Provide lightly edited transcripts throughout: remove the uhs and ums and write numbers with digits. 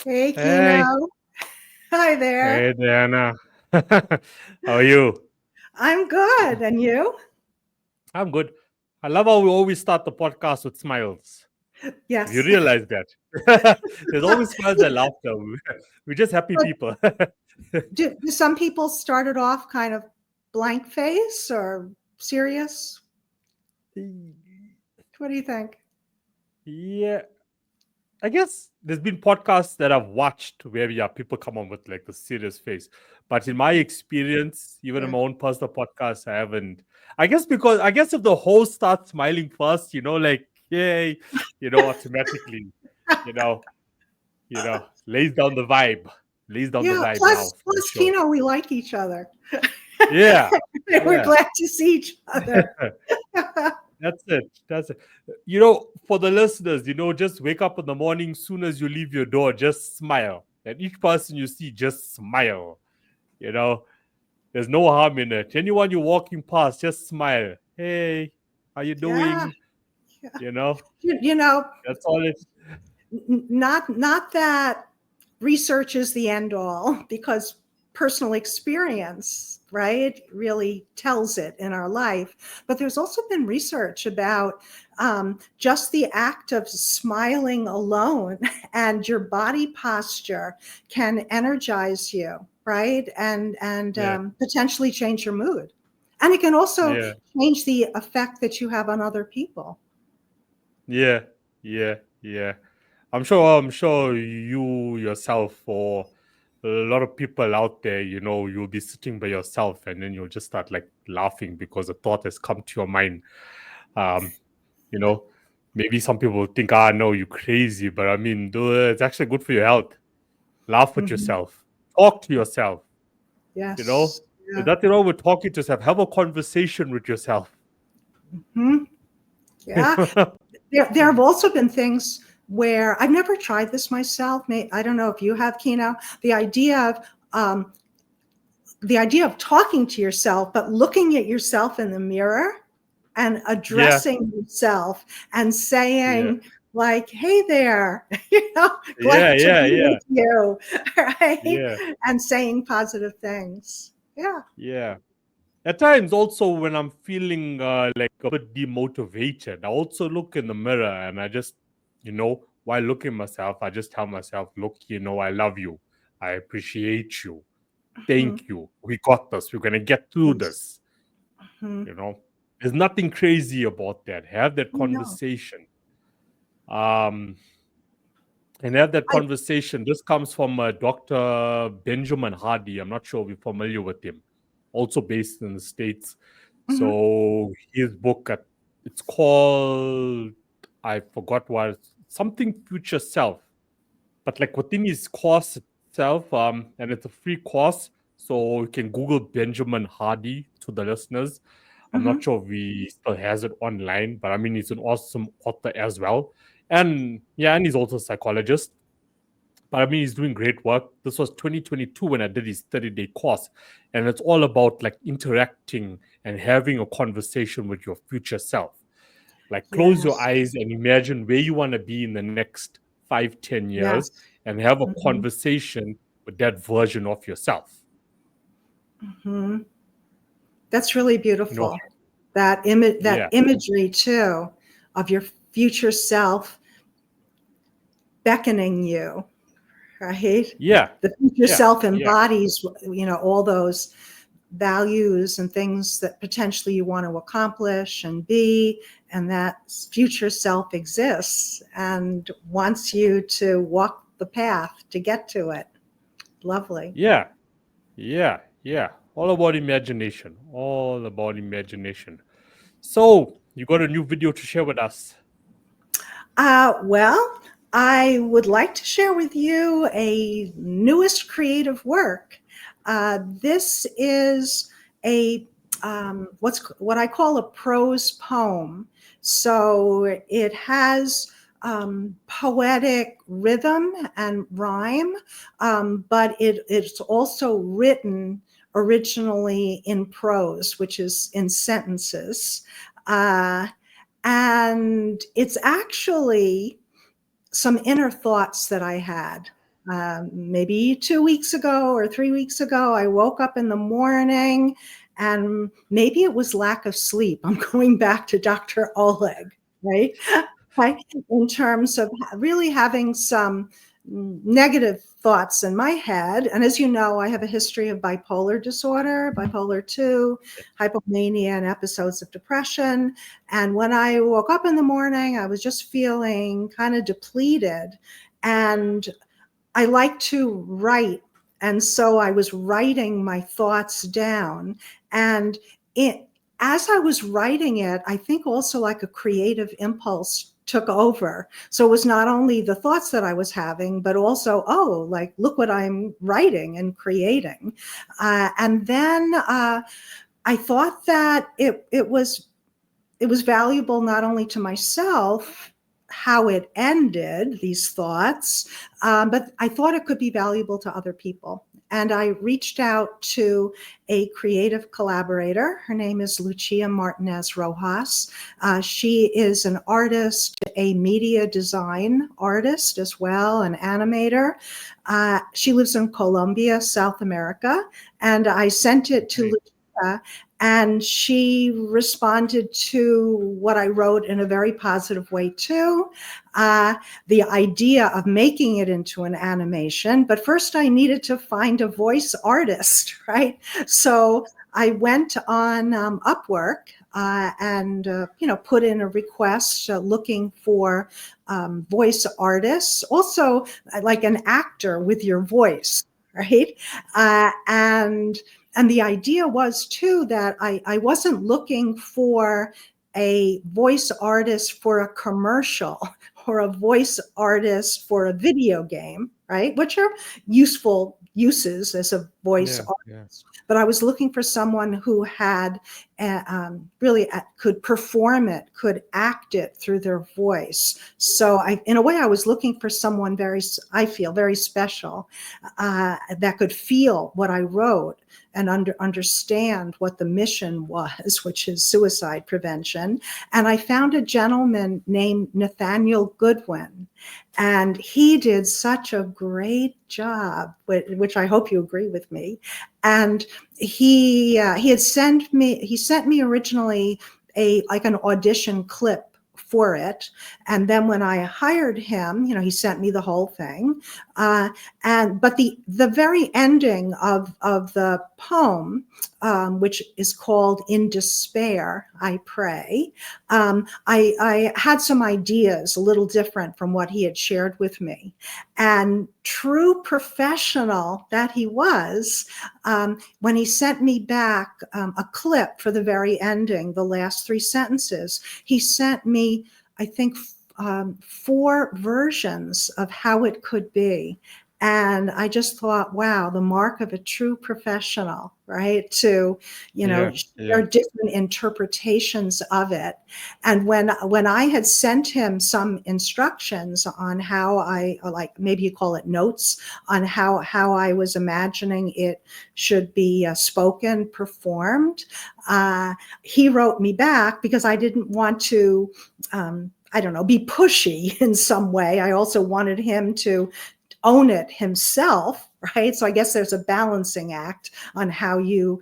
Hey, Hey, Kino. Hi there. hey, Diana. How are you? I'm good. And you? I'm good. I love how we always start the podcast with smiles. Have you Yes. realized that? There's always smiles and laughter. We're just happy But people. do some people start it off kind of blank face or serious? What do you think? Yeah, I guess there's been podcasts that I've watched where people come on with like the serious face. But in my experience, even in Yeah. my own personal podcast, I haven't. I guess if the host starts smiling first, like yay, automatically, you know, lays down the vibe, lays down the Yeah. vibe now for the Plus, show. Kino, we like each other. Yeah, We're yeah. glad to see each other. That's it. That's it. For the listeners, just wake up in the morning, soon as you leave your door, just smile. And each person you see, just smile. You know, there's no harm in it. Anyone you're walking past, just smile. Hey, how you Yeah. doing? You know, You know, that's all it. not that research is the end all, because personal experience, right, really tells it in our life. But there's also been research about just the act of smiling alone and your body posture can energize you, right, and Yeah, potentially change your mood, and it can also yeah, change the effect that you have on other people. yeah, yeah, yeah. I'm sure you yourself or a lot of people out there, you'll be sitting by yourself and then you'll just start like laughing because a thought has come to your mind. Um, you know, maybe some people think, no, you're crazy, but I mean, dude, it's actually good for your health. Laugh with Mhm. yourself, talk to yourself, you know. Yes. There's Yeah. nothing wrong with talking to yourself. Have a conversation with yourself. Mhm. Yeah. There have also been things where I've never tried this myself. I don't know if you have, Kino. The idea of um, the idea of talking to yourself, but looking at yourself in the mirror and Yeah, addressing yourself and yeah, saying, like, "Hey there, yeah, glad to yeah, be yeah, with you," right? yeah, And saying positive things. Yeah. yeah. At times, also when I'm feeling like a bit demotivated, I also look in the mirror and I just, while looking at myself, I just tell myself, look, I love you. I appreciate you. Mhm. Thank you. We got this. We're going to get through Yes. this. Mhm. You know, there's nothing crazy about that. Have that No. conversation. Um, and have that I, conversation. This comes from Dr. Benjamin Hardy. I'm not sure if you're familiar with him. Also based in the States. mhm. So his book, it's called, I forgot what, something Future Self. But like within his course itself, and it's a free course. So you can Google Benjamin Hardy to the listeners. I'm not Mhm. sure if he still has it online, but I mean, he's an awesome author as well. And yeah, and he's also a psychologist. But I mean, he's doing great work. This was 2022 when I did his 30-day course. And it's all about like interacting and having a conversation with your future self. Like close your Yes. eyes and imagine where you want to be in the next 5, 10 years Yes. and have a Mhm. conversation with that version of yourself. Mhm. That's really You know, beautiful. That yeah, imagery too of your future self beckoning you, right? yeah, The future yeah, self yeah, embodies, all those values and things that potentially you want to accomplish and be, and that future self exists and wants you to walk the path to get to it. Lovely. yeah, yeah, yeah. All about imagination. All about imagination. So, you got a new video to share with us. Well, I would like to share with you a newest creative work. This is a what I call a prose poem. So it has poetic rhythm and rhyme, but it's also written originally in prose, which is in sentences. Uh, and it's actually some inner thoughts that I had. Maybe 2 weeks ago or 3 weeks ago, I woke up in the morning, and maybe it was lack of sleep. I'm going back to Dr. Oleg, right? Right? In terms of really having some negative thoughts in my head. And as you know, I have a history of bipolar disorder, bipolar 2, hypomania, and episodes of depression. And when I woke up in the morning, I was just feeling kind of depleted. And I like to write. And so I was writing my thoughts down. And as I was writing it, I think also like a creative impulse took over. So it was not only the thoughts that I was having, but also, oh, like, look what I'm writing and creating. And then I thought that it was valuable not only to myself, how it ended, these thoughts, but I thought it could be valuable to other people. And I reached out to a creative collaborator. Her name is Lucia Martinez Rojas. She is an artist, a media design artist as well, an animator. She lives in Colombia, South America. And I sent it to Lucia, and she responded to what I wrote in a very positive way too. The idea of making it into an animation, but first I needed to find a voice artist, right? So I went on Upwork and put in a request looking for voice artists, also like an actor with your voice, right? And the idea was too that I wasn't looking for a voice artist for a commercial or a voice artist for a video game, right? Which are useful uses as a voice artist. But I was looking for someone who had really could perform it, could act it through their voice. So in a way, I was looking for someone I feel very special that could feel what I wrote and understand what the mission was, which is suicide prevention. And I found a gentleman named Nathaniel Goodwin, and he did such a great job, which I hope you agree with me. And he sent me originally an audition clip for it. And then when I hired him, he sent me the whole thing. But the very ending of the poem, which is called "In Despair, I Pray," I had some ideas a little different from what he had shared with me. And true professional that he was, when he sent me back a clip for the very ending, the last 3 sentences, he sent me, I think, 4 versions of how it could be. And I just thought, wow, the mark of a true professional, right? To, share different interpretations of it. And when I had sent him some instructions on how maybe you call it notes, on how I was imagining it should be spoken, performed, he wrote me back, because I didn't want to, be pushy in some way. I also wanted him to own it himself, right? So I guess there's a balancing act on how you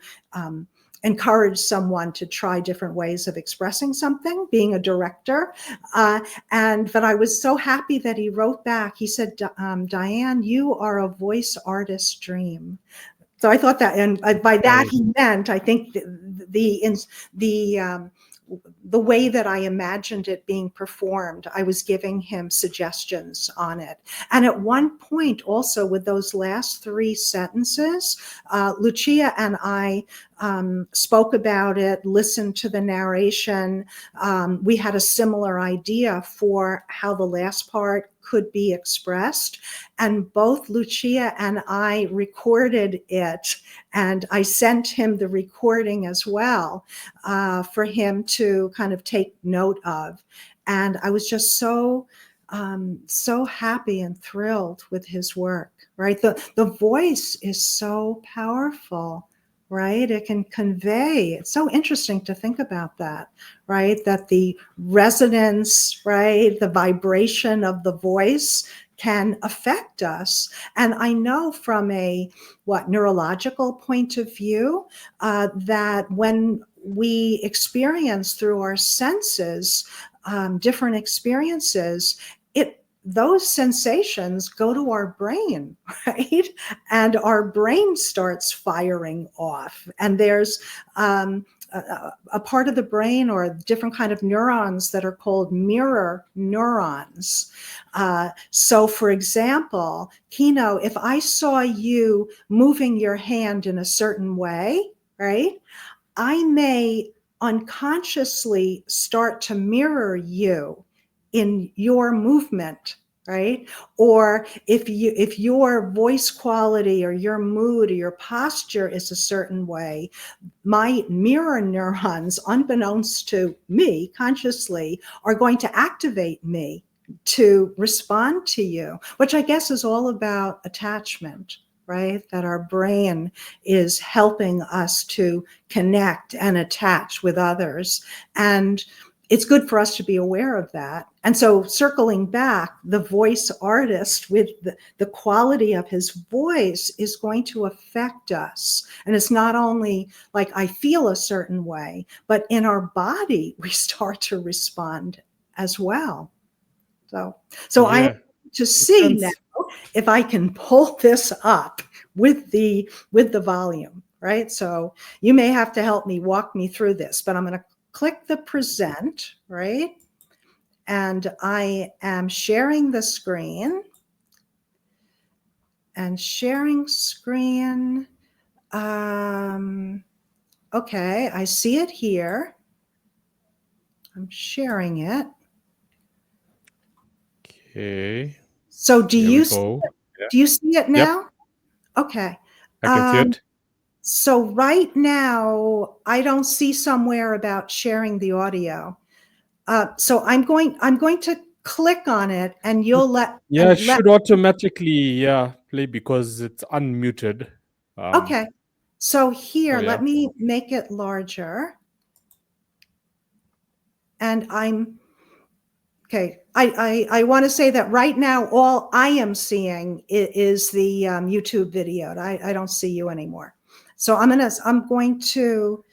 encourage someone to try different ways of expressing something, being a director. But I was so happy that he wrote back. He said, Diane, you are a voice artist's dream. So I thought that, and by that he meant, I think the way that I imagined it being performed, I was giving him suggestions on it. And at one point also, with those last 3 sentences, Lucia and I spoke about it, listened to the narration. We had a similar idea for how the last part could be expressed. And both Lucia and I recorded it, and I sent him the recording as well for him to kind of take note of. And I was just so happy and thrilled with his work, right? The voice is so powerful, right? It can convey. It's so interesting to think about that, right? That the resonance, right, the vibration of the voice can affect us. And I know from a neurological point of view, that when we experience through our senses different experiences, those sensations go to our brain, right? And our brain starts firing off. And there's a part of the brain or different kind of neurons that are called mirror neurons. So for example, Kino, if I saw you moving your hand in a certain way, right, I may unconsciously start to mirror you in your movement, right? Or if your voice quality or your mood or your posture is a certain way, my mirror neurons, unbeknownst to me consciously, are going to activate me to respond to you, which I guess is all about attachment, right? That our brain is helping us to connect and attach with others. And it's good for us to be aware of that. And so circling back, the voice artist with the quality of his voice is going to affect us. And it's not only like I feel a certain way, but in our body, we start to respond as well. So I am Yeah, to makes see now sense. if I can pull this up with the volume, right? So you may have to help me walk me through this, but I'm going to click the present, right? And I am sharing the screen and sharing screen. Okay, I see it here. I'm sharing it. Okay, So here we go. Yeah. do you see it Yep, now? Okay. I can see it. So right now, I don't see somewhere about sharing the audio. So I'm going to click on it, and you'll Yeah, it should automatically, yeah, play because it's unmuted. Um, Okay. So so here, yeah. let me make it larger. And okay. I want to say that right now, all I am seeing is the YouTube video. I don't see you anymore. So I'm going to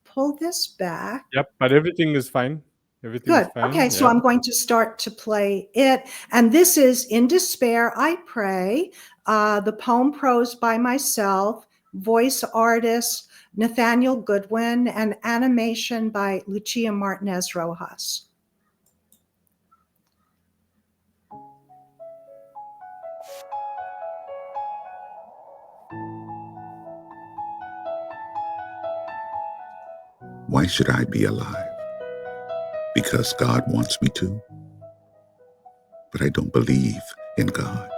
pull this back. Yep, but everything is fine. Everything is Good. Okay, fine. so Yeah. I'm going to start to play it. And this is In Despair, I Pray, the poem prose by myself, voice artist Nathaniel Goodwin, and animation by Lucia Martinez Rojas. Why should I be alive? Because God wants me to? But I don't believe in God.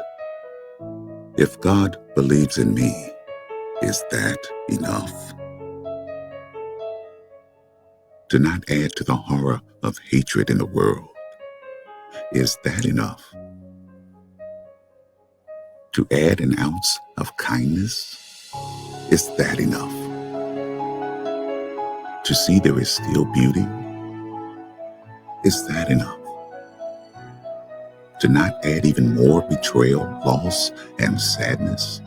If God believes in me, is that enough? To not add to the horror of hatred in the world, is that enough? To add an ounce of kindness, is that enough? To see there is still beauty, is that enough? To not add even more betrayal, loss, and sadness,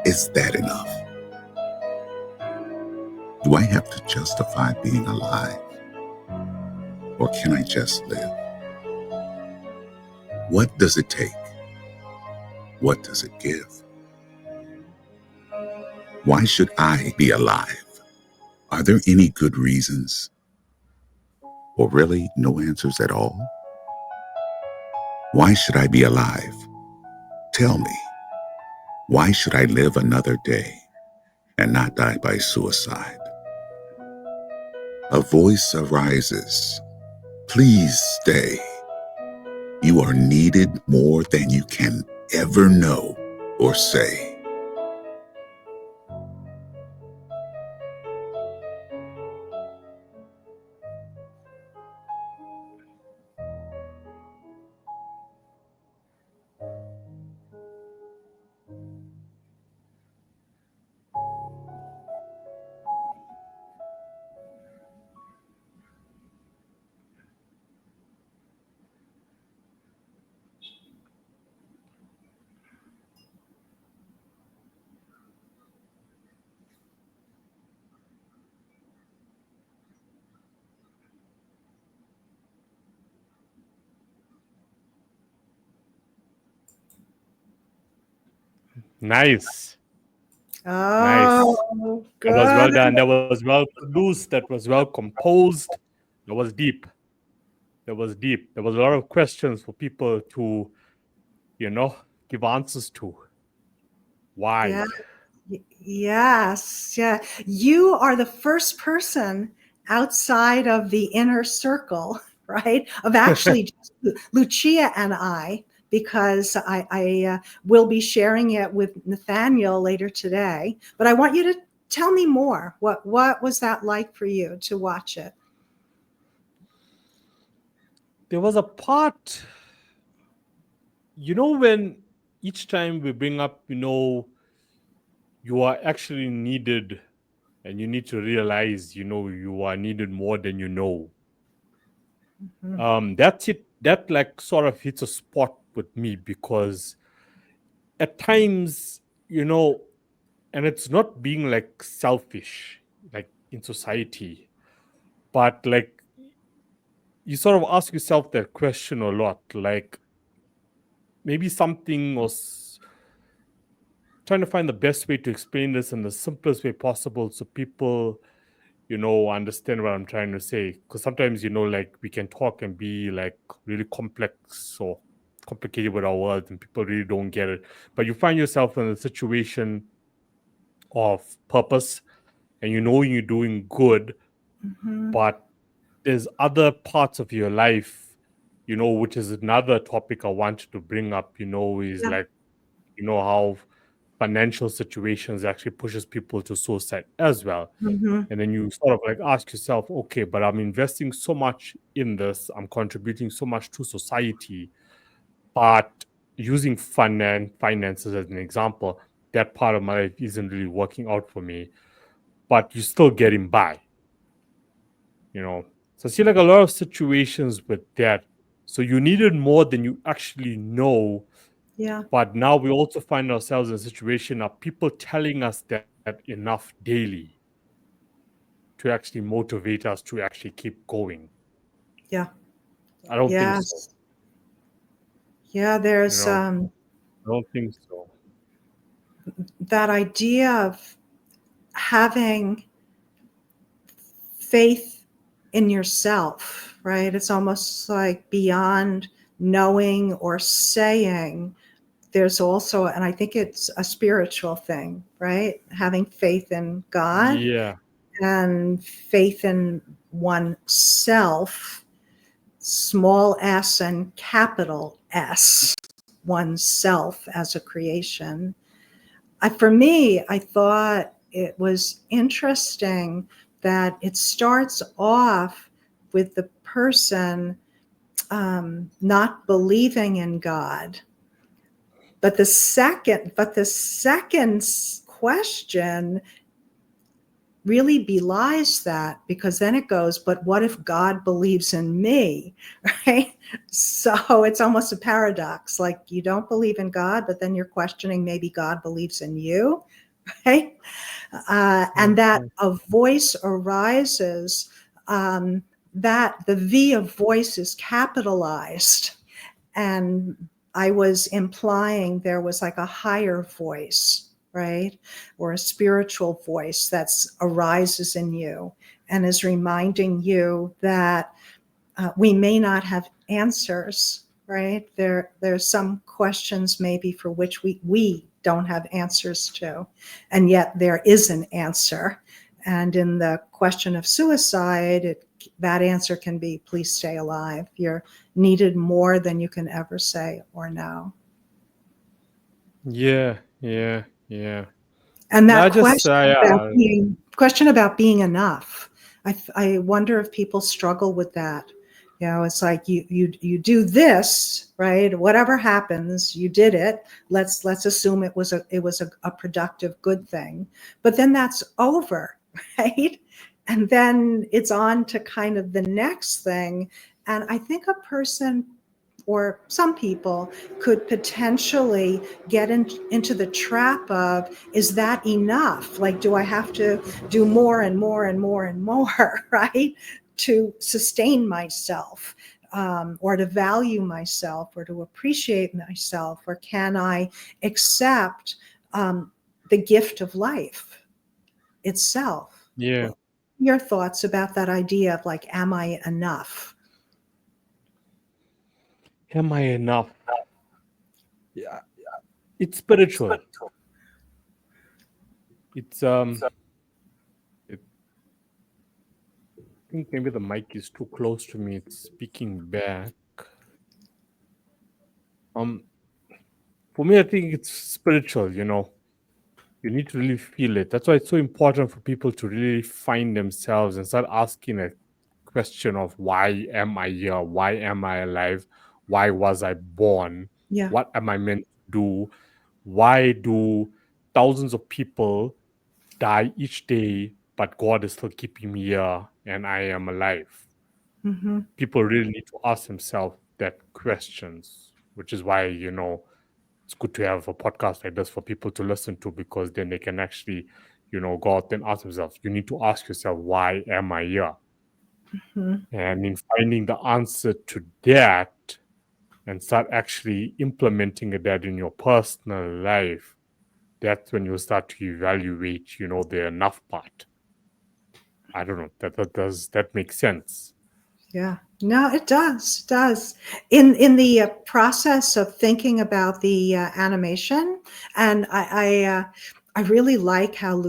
is that enough? Do I have to justify being alive? Or can I just live? What does it take? What does it give? Why should I be alive? Are there any good reasons? Or really no answers at all? Why should I be alive? Tell me, why should I live another day and not die by suicide? A voice arises. Please stay. You are needed more than you can ever know or say. Nice. Nice. Oh, That was well good. done. That was well produced. That was well composed. That was deep. That was deep. There was a lot of questions for people to, give answers to. Why? Yeah. Yes. Yeah. You are the first person outside of the inner circle, right? Of actually just Lucia and I, because I will be sharing it with Nathaniel later today. But I want you to tell me more. What was that like for you to watch it? There was a part, when each time we bring up, you are actually needed and you need to realize, you are needed more than you know. That's it. That like sort of hits a spot with me because at times, and it's not being like selfish, like in society, but like you sort of ask yourself that question a lot, like maybe something was trying to find the best way to explain this in the simplest way possible so people understand what I'm trying to say. Because sometimes, like we can talk and be like really complex or complicated with our words and people really don't get it. But you find yourself in a situation of purpose and you're doing good, Mhm. but there's other parts of your life, which is another topic I wanted to bring up, is Yeah. like, how financial situations actually pushes people to suicide as well. Mhm. And then you sort of like ask yourself, okay, but I'm investing so much in this, I'm contributing so much to society, but using finances as an example, that part of my life isn't really working out for me, but you're still getting by, So I see like a lot of situations with that. So you needed more than you actually know. Yeah. But now we also find ourselves in a situation of people telling us that enough daily to actually motivate us to actually keep going. Yeah. I don't think so. Yes. Yeah. There's I don't think so. that idea of having faith in yourself, right? It's almost like beyond knowing or saying. There's also, and I think it's a spiritual thing, right? Having faith in God Yeah. and faith in oneself, small s and capital S, oneself as a creation. For me, I thought it was interesting that it starts off with the person not believing in God. But the second question really belies that, because then it goes, but what if God believes in me, right? So it's almost a paradox. Like you don't believe in God, but then you're questioning maybe God believes in you, right? And that a voice arises, that the V of voice is capitalized. And I was implying there was like a higher voice, right? Or a spiritual voice that arises in you and is reminding you that we may not have answers, right? There's some questions maybe for which we don't have answers to, and yet there is an answer. And in the question of suicide, that answer can be, please stay alive. You're needed more than you can ever say or know. Yeah. Yeah. Yeah. And No, I that just, yeah. question about being enough, I wonder if people struggle with that. It's like you do this, right? Whatever happens, you did it. Let's assume it was a productive, good thing. But then that's over, right? And then it's on to kind of the next thing. And I think a person, or some people, could potentially get into the trap of, is that enough? Like, do I have to do more and more and more and more, right, to sustain myself, or to value myself, or to appreciate myself? Or can I accept the gift of life itself. Yeah. Your thoughts about that idea of like, am I enough? Am I enough? Yeah. It's spiritual. It's I think maybe the mic is too close to me. It's speaking back. For me, I think it's spiritual, you know. You need to really feel it. That's why it's so important for people to really find themselves and start asking a question of why am I here? Why am I alive? Why was I born? Yeah. What am I meant to do? Why do thousands of people die each day, but God is still keeping me here and I am alive? Mm-hmm. People really need to ask themselves that questions, which is why, you know, it's good to have a podcast like this for people to listen to, because then they can actually, you know, go out and ask themselves. You need to ask yourself, why am I here? Mm-hmm. And in finding the answer to that and start actually implementing that in your personal life, that's when you start to evaluate, you know, the enough part. I don't know, does that make sense? Yeah, no, it does. In the process of thinking about the animation, and I really like how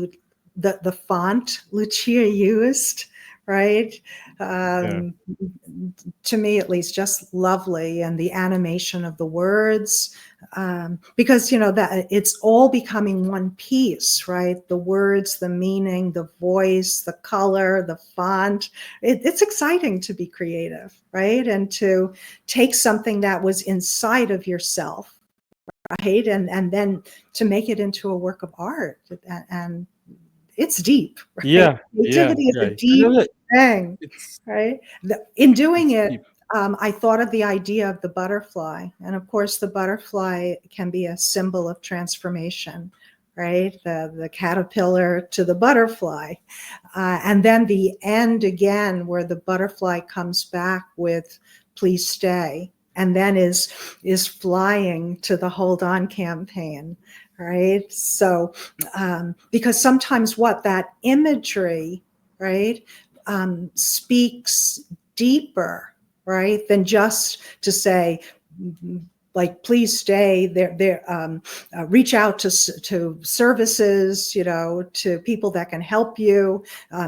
the font Lucia used, right? Yeah. To me at least, just lovely, and the animation of the words, because you know that it's all becoming one piece, right? The words, the meaning, the voice, the color, the font. It's exciting to be creative, right? And to take something that was inside of yourself, right? And then to make it into a work of art. And it's deep, right? Yeah. Creativity is a Yeah. deep thing, It's right? In doing it's it, deep. I thought of the idea of the butterfly. And of course, the butterfly can be a symbol of transformation, right? The caterpillar to the butterfly. And then the end again, where the butterfly comes back with, please stay. And then is flying to the Hold On campaign, right? So, because sometimes what that imagery, right, speaks deeper, right, than just to say, like, please stay there, reach out to services, you know, to people that can help you.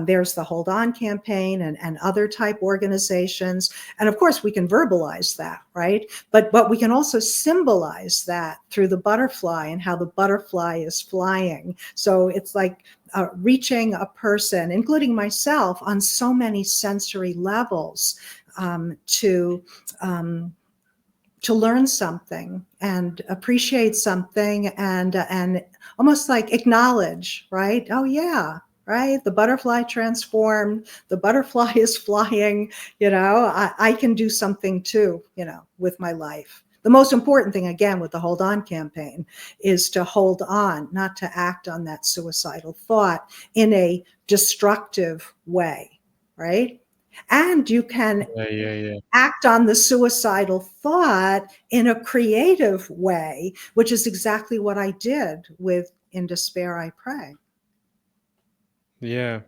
There's the Hold On campaign and other type organizations. And of course we can verbalize that, right? But we can also symbolize that through the butterfly and how the butterfly is flying. So it's like reaching a person, including myself, on so many sensory levels, to learn something and appreciate something, and almost like acknowledge, right? Oh yeah, right. The butterfly transformed. The butterfly is flying. You know, I can do something too, you know, with my life. The most important thing, again, with the Hold On campaign is to hold on, not to act on that suicidal thought in a destructive way, right? And you can Yeah. act on the suicidal thought in a creative way, which is exactly what I did with In Despair I Pray. Yeah.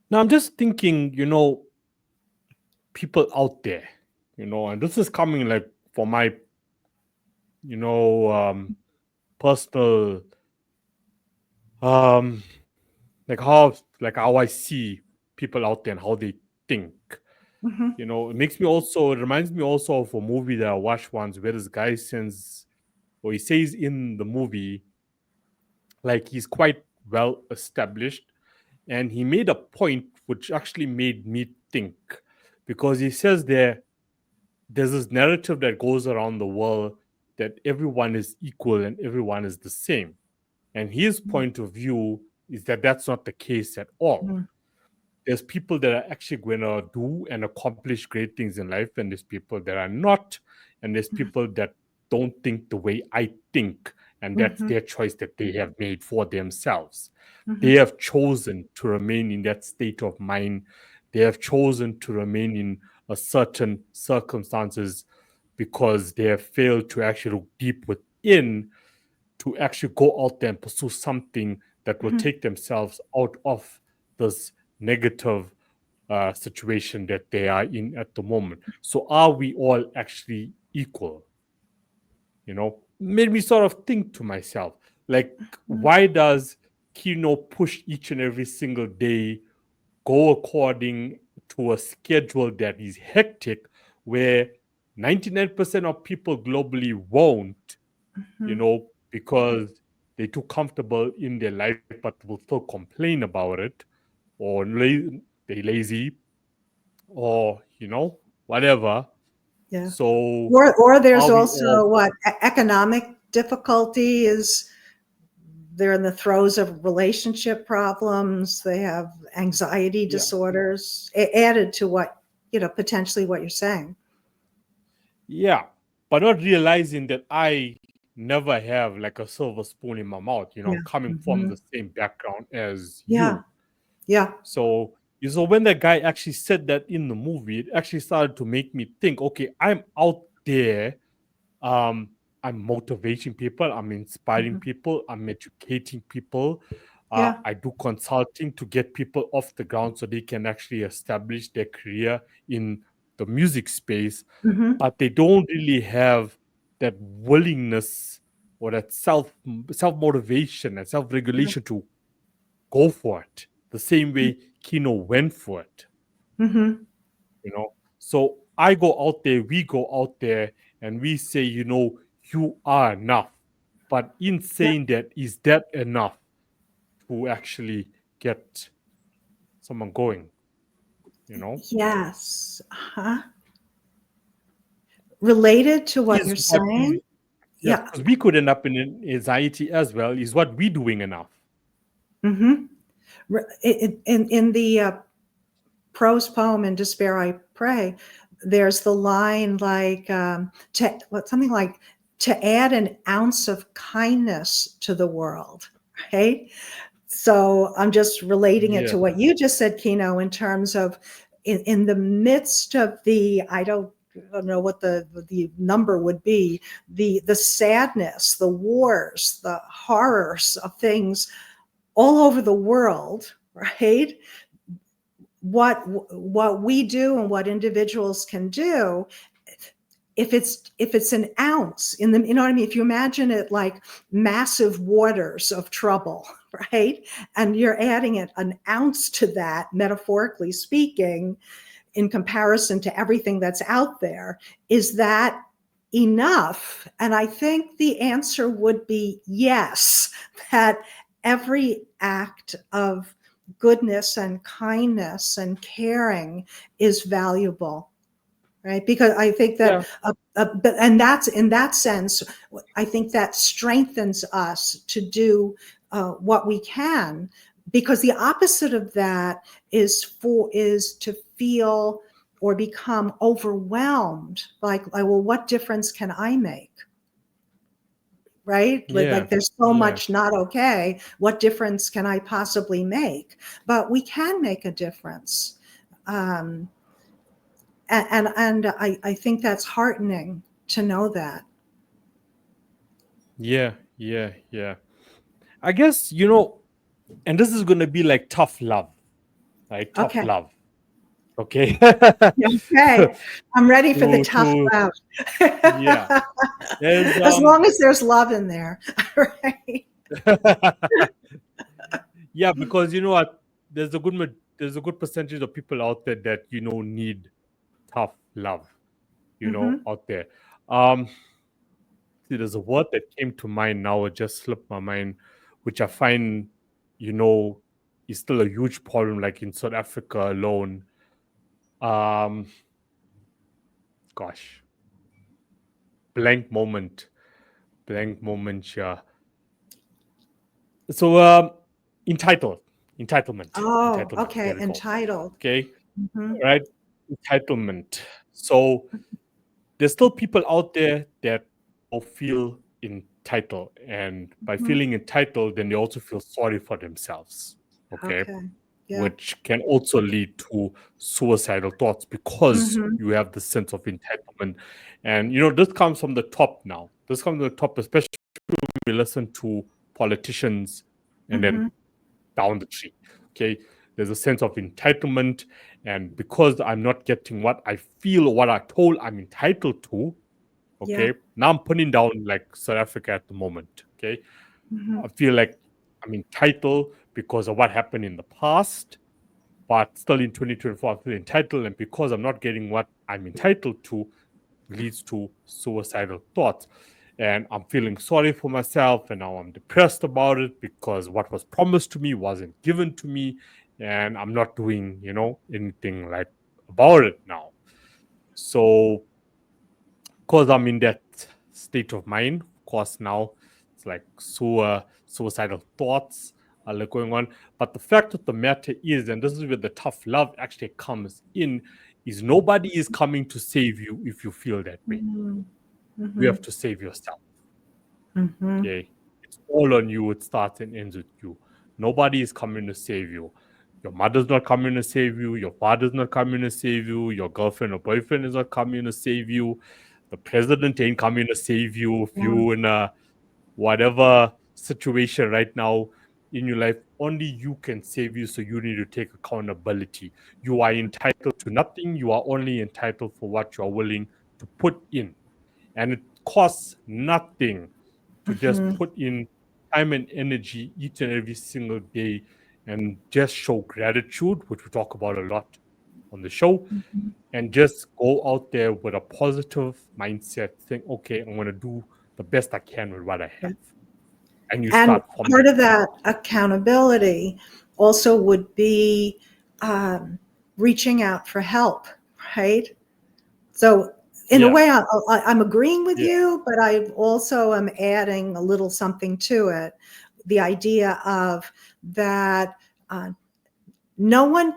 Now I'm just thinking, you know, people out there, you know, and this is coming like for my, you know, personal, um, like how I see people out there and how they think. Mm-hmm. You know, it reminds me also of a movie that I watched once where this guy says, or he says in the movie, like he's quite well established, and he made a point which actually made me think, because he says there's this narrative that goes around the world that everyone is equal and everyone is the same, and his point of view is that that's not the case at all. Mm-hmm. There's people that are actually going to do and accomplish great things in life, and there's people that are not, and there's people that don't think the way I think, and that's Mm-hmm. their choice that they have made for themselves. Mm-hmm. They have chosen to remain in that state of mind. They have chosen to remain in a certain circumstances because they have failed to actually look deep within to actually go out there and pursue something that will take themselves out of this negative situation that they are in at the moment. So are we all actually equal? Made me sort of think to myself, like, why does Kino push each and every single day go according to a schedule that is hectic, where 99% of people globally won't, because they're too comfortable in their life, but will still complain about it, or they're lazy, or whatever. Yeah. So Or there's are we also all- economic difficulty is they're in the throes of relationship problems. They have anxiety disorders added to what, potentially what you're saying. Yeah, but not realizing that I never have like a silver spoon in my mouth, coming from the same background as Yeah. you. Yeah. So when the guy actually said that in the movie, it actually started to make me think, okay, I'm out there, I'm motivating people, I'm inspiring people, I'm educating people. Yeah. I do consulting to get people off the ground so they can actually establish their career in the music space, but they don't really have that willingness or that self motivation and self regulation to go for it the same way Kino went for it. So I go out there, we go out there, and we say, you are enough. But in saying that, is that enough to actually get someone going? Yes. Related to what you're saying. Yeah, because we could end up in anxiety as well. Is what we doing enough? In the prose poem "In Despair I Pray," there's the line like something like to add an ounce of kindness to the world, right? So I'm just relating it to what you just said, Kino, in terms of in the midst of the I don't know what the number would be, the sadness, the wars, the horrors of things all over the world, right? What we do and what individuals can do, if it's an ounce in the, what I mean? If you imagine it like massive waters of trouble, right? And you're adding it an ounce to that, metaphorically speaking, in comparison to everything that's out there, is that enough? And I think the answer would be yes, that every act of goodness and kindness and caring is valuable, right? Because I think that, and that's in that sense, I think that strengthens us to do what we can, because the opposite of that is to feel or become overwhelmed, like, well, what difference can I make? Right? Like there's so much not okay. What difference can I possibly make? But we can make a difference. And I think that's heartening to know that. Yeah. I guess, and this is going to be like tough love, right? Tough love. Okay. Okay. I'm ready for the tough love. Yeah. As long as there's love in there. Right. Yeah, because you know what? There's a good percentage of people out there that, need tough love, out there. See, there's a word that came to mind now, it just slipped my mind, which I find, is still a huge problem, like in South Africa alone. Gosh. Blank moment. Yeah. So, entitlement. Oh, okay. Entitled. Okay. Right. Entitlement. So there's still people out there that will feel entitled, and by feeling entitled, then they also feel sorry for themselves. Okay. Yeah. Which can also lead to suicidal thoughts because you have the sense of entitlement. And this comes from the top now. This comes from the top, especially we listen to politicians and then down the tree. Okay, there's a sense of entitlement, and because I'm not getting what I feel or what I told I'm entitled to, okay, Yeah. now I'm putting down like South Africa at the moment. Okay, I feel like I'm entitled because of what happened in the past, but still in 2024 I feel entitled, and because I'm not getting what I'm entitled to, leads to suicidal thoughts. And I'm feeling sorry for myself, and now I'm depressed about it because what was promised to me wasn't given to me, and I'm not doing, anything like about it now. So, because I'm in that state of mind, of course, now it's like suicidal thoughts are like going on. But the fact of the matter is, and this is where the tough love actually comes in, is nobody is coming to save you if you feel that way. You have to save yourself. Okay, it's all on you. It starts and ends with you. Nobody is coming to save you. Your mother's not coming to save you. Your father's not coming to save you. Your girlfriend or boyfriend is not coming to save you. The president ain't coming to save you. If you're in a whatever situation right now in your life, only you can save you. So you need to take accountability. You are entitled to nothing. You are only entitled for what you are willing to put in. And it costs nothing to just put in time and energy each and every single day and just show gratitude, which we talk about a lot on the show, and just go out there with a positive mindset, think, okay, I'm going to do the best I can with what I have. And you And start from part there. of that accountability also would be reaching out for help, right? So in a Yeah. way, I'm agreeing with Yeah. you, but I also am adding a little something to it. The idea of that no one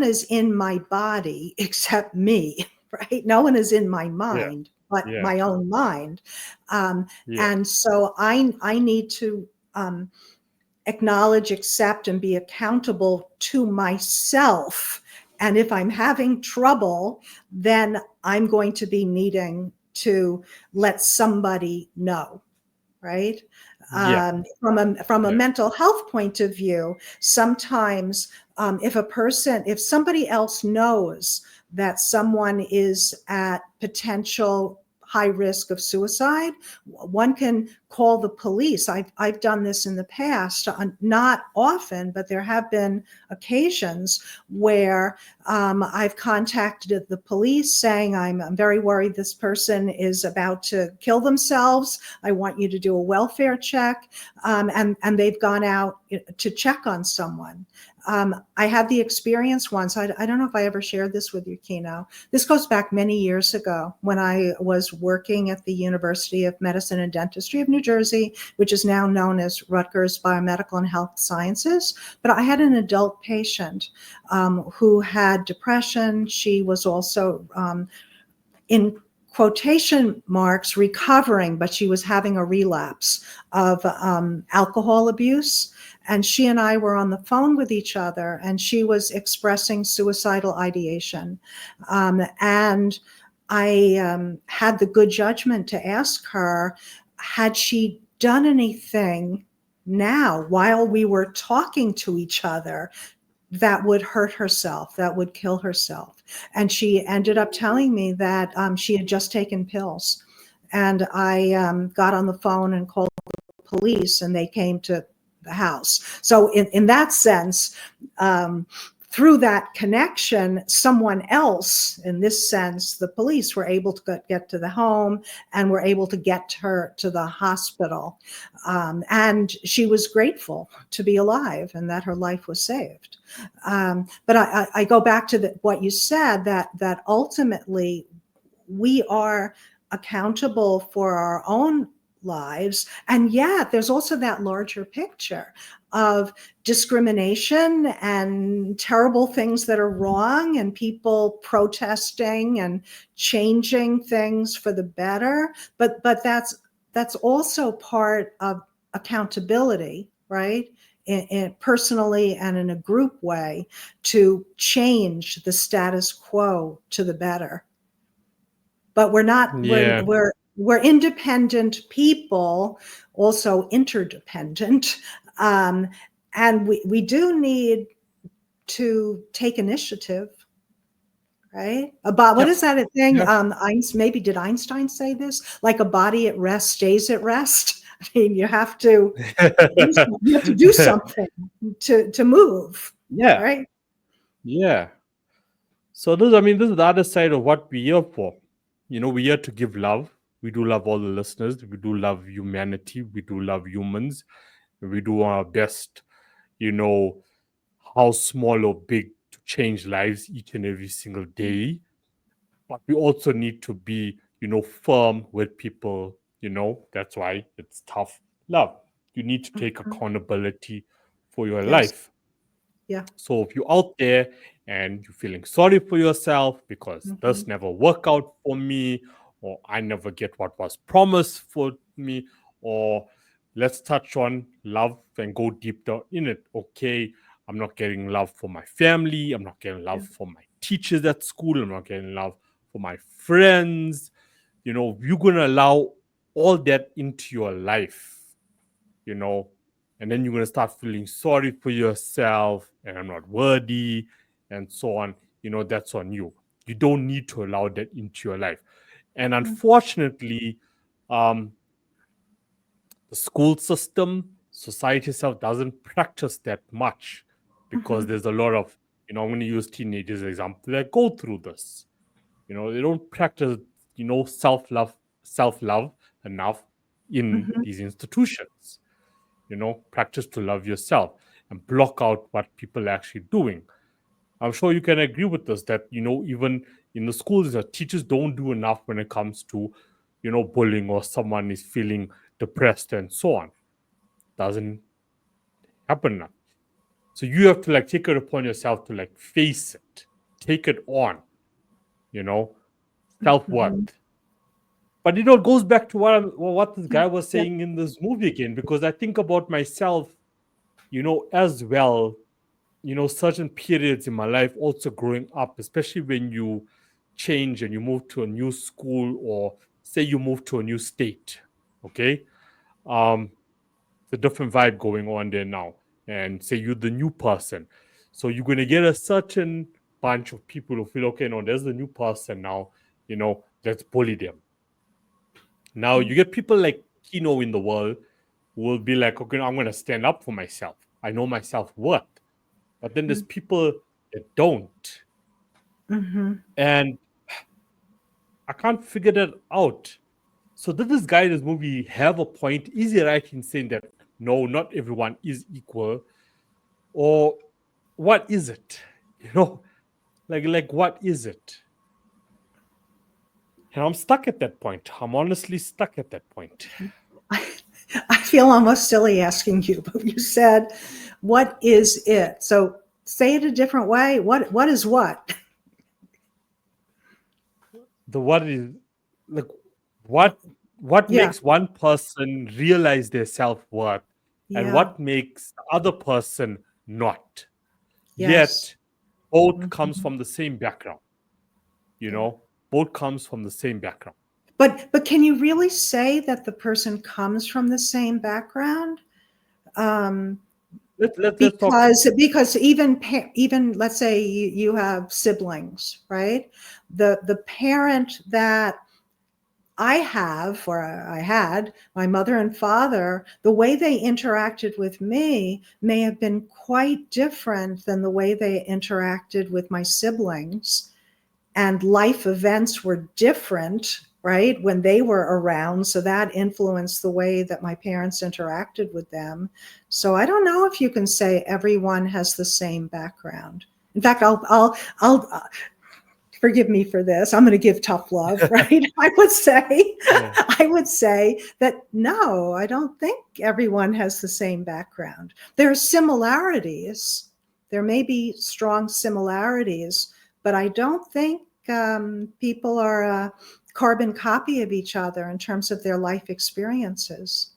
is in my body except me, right? No one is in my mind, but Yeah. my own mind. Yeah. And so I need to acknowledge, accept, and be accountable to myself. And if I'm having trouble, then I'm going to be needing to let somebody know, right? Yeah. From a Yeah. mental health point of view, sometimes if somebody else knows that someone is at potential high risk of suicide, one can call the police. I've done this in the past, not often, but there have been occasions where I've contacted the police saying, I'm very worried this person is about to kill themselves. I want you to do a welfare check. And they've gone out to check on someone. I had the experience once. I don't know if I ever shared this with you, Kino. This goes back many years ago when I was working at the University of Medicine and Dentistry of New Jersey, which is now known as Rutgers Biomedical and Health Sciences. But I had an adult patient who had depression. She was also in quotation marks recovering, but she was having a relapse of alcohol abuse. And she and I were on the phone with each other, and she was expressing suicidal ideation. And I had the good judgment to ask her, had she done anything now while we were talking to each other that would hurt herself, that would kill herself? And she ended up telling me that she had just taken pills. And I got on the phone and called the police, and they came to the house. So in that sense, through that connection, someone else, in this sense, the police, were able to get to the home and were able to get her to the hospital. And she was grateful to be alive and that her life was saved. But I go back to what you said, that ultimately we are accountable for our own lives. And yet there's also that larger picture of discrimination and terrible things that are wrong and people protesting and changing things for the better. But that's also part of accountability, right? Personally and in a group way, to change the status quo to the better. But we're not, Yeah. we're we're independent people, also interdependent, and we do need to take initiative, right? About what Yeah. is that a thing? Yeah. Maybe did Einstein say this? Like a body at rest stays at rest. I mean, you have to do something to move, Yeah. right? Yeah. So this is the other side of what we're here for. We're here to give love. We do love all the listeners. We do love humanity. We do love humans. We do our best, how small or big, to change lives each and every single day. But we also need to be, firm with people. That's why it's tough love. You need to take accountability for your Yes. life. Yeah. So if you're out there and you're feeling sorry for yourself because this never worked out for me, or I never get what was promised for me, or let's touch on love and go deep down in it. Okay, I'm not getting love for my family. I'm not getting love for my teachers at school. I'm not getting love for my friends. You're going to allow all that into your life, and then you're going to start feeling sorry for yourself and I'm not worthy and so on. That's on you. You don't need to allow that into your life. And unfortunately, the school system, society itself doesn't practice that much because there's a lot of, I'm going to use teenagers as an example, that go through this. They don't practice, self-love enough in these institutions. Practice to love yourself and block out what people are actually doing. I'm sure you can agree with this that, even in the schools, the teachers don't do enough when it comes to, bullying or someone is feeling depressed and so on. Doesn't happen enough. So you have to take it upon yourself to face it, take it on, self-worth. But it goes back to what this guy was saying in this movie again, because I think about myself, as well, certain periods in my life also growing up, especially when you change and you move to a new school, or say you move to a new state, okay? It's a different vibe going on there now. And say you're the new person. So you're going to get a certain bunch of people who feel, okay, no, there's the new person now, let's bully them. Now you get people like Kino in the world who will be like, okay, I'm going to stand up for myself. I know my self-worth. But then there's people that don't. And I can't figure that out. So did this guy in this movie have a point? Is he right in saying that, no, not everyone is equal? Or what is it? Like what is it? And I'm stuck at that point. I'm honestly stuck at that point. I feel almost silly asking you, but you said, what is it? So say it a different way. What is what? The what is, what makes one person realize their self-worth and what makes the other person not. Yet both comes from the same background. Both comes from the same background. But can you really say that the person comes from the same background? Let's talk. Because even let's say you have siblings, right? The parent that I have, or I had, my mother and father, the way they interacted with me may have been quite different than the way they interacted with my siblings. And life events were different, right, when they were around. So that influenced the way that my parents interacted with them. So I don't know if you can say everyone has the same background. In fact, I'll forgive me for this. I'm going to give tough love, right? I would say that no, I don't think everyone has the same background. There are similarities. There may be strong similarities, but I don't think people are a carbon copy of each other in terms of their life experiences.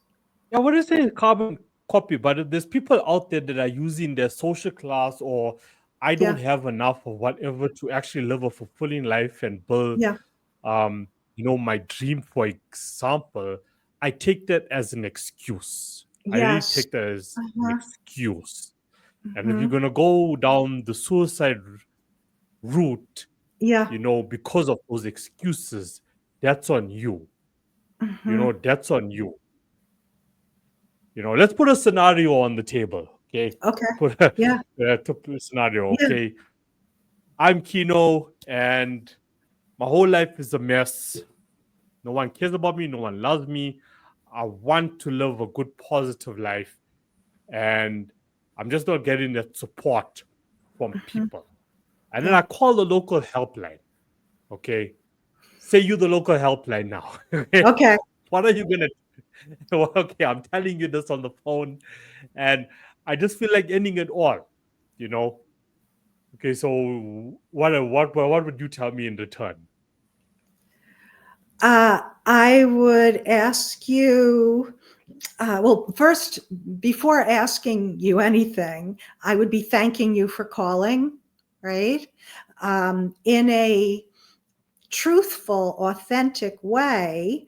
Yeah, what is a carbon copy? But there's people out there that are using their social class, or I don't have enough of whatever to actually live a fulfilling life and build my dream, for example, I take that as an excuse. I really Yes. take that as an Uh-huh. excuse. And if you're Mhm. going to go down the suicide route, Yeah. because of those excuses, that's on you. Mhm. That's on you. Let's put a scenario on the table. Okay. Okay. Put a, Yeah. scenario. Yeah. Okay. I'm Kino and my whole life is a mess. No one cares about me. No one loves me. I want to live a good, positive life. And I'm just not getting that support from Mhm. people. And then Yeah. I call the local helpline. Okay. Say you the local helpline now. Okay. Okay. What are you going to Okay, I'm telling you this on the phone. And I just feel like ending it all, you know? Okay, so what would you tell me in return? I would ask you, well, first, before asking you anything, I would be thanking you for calling, right? In a truthful, authentic way.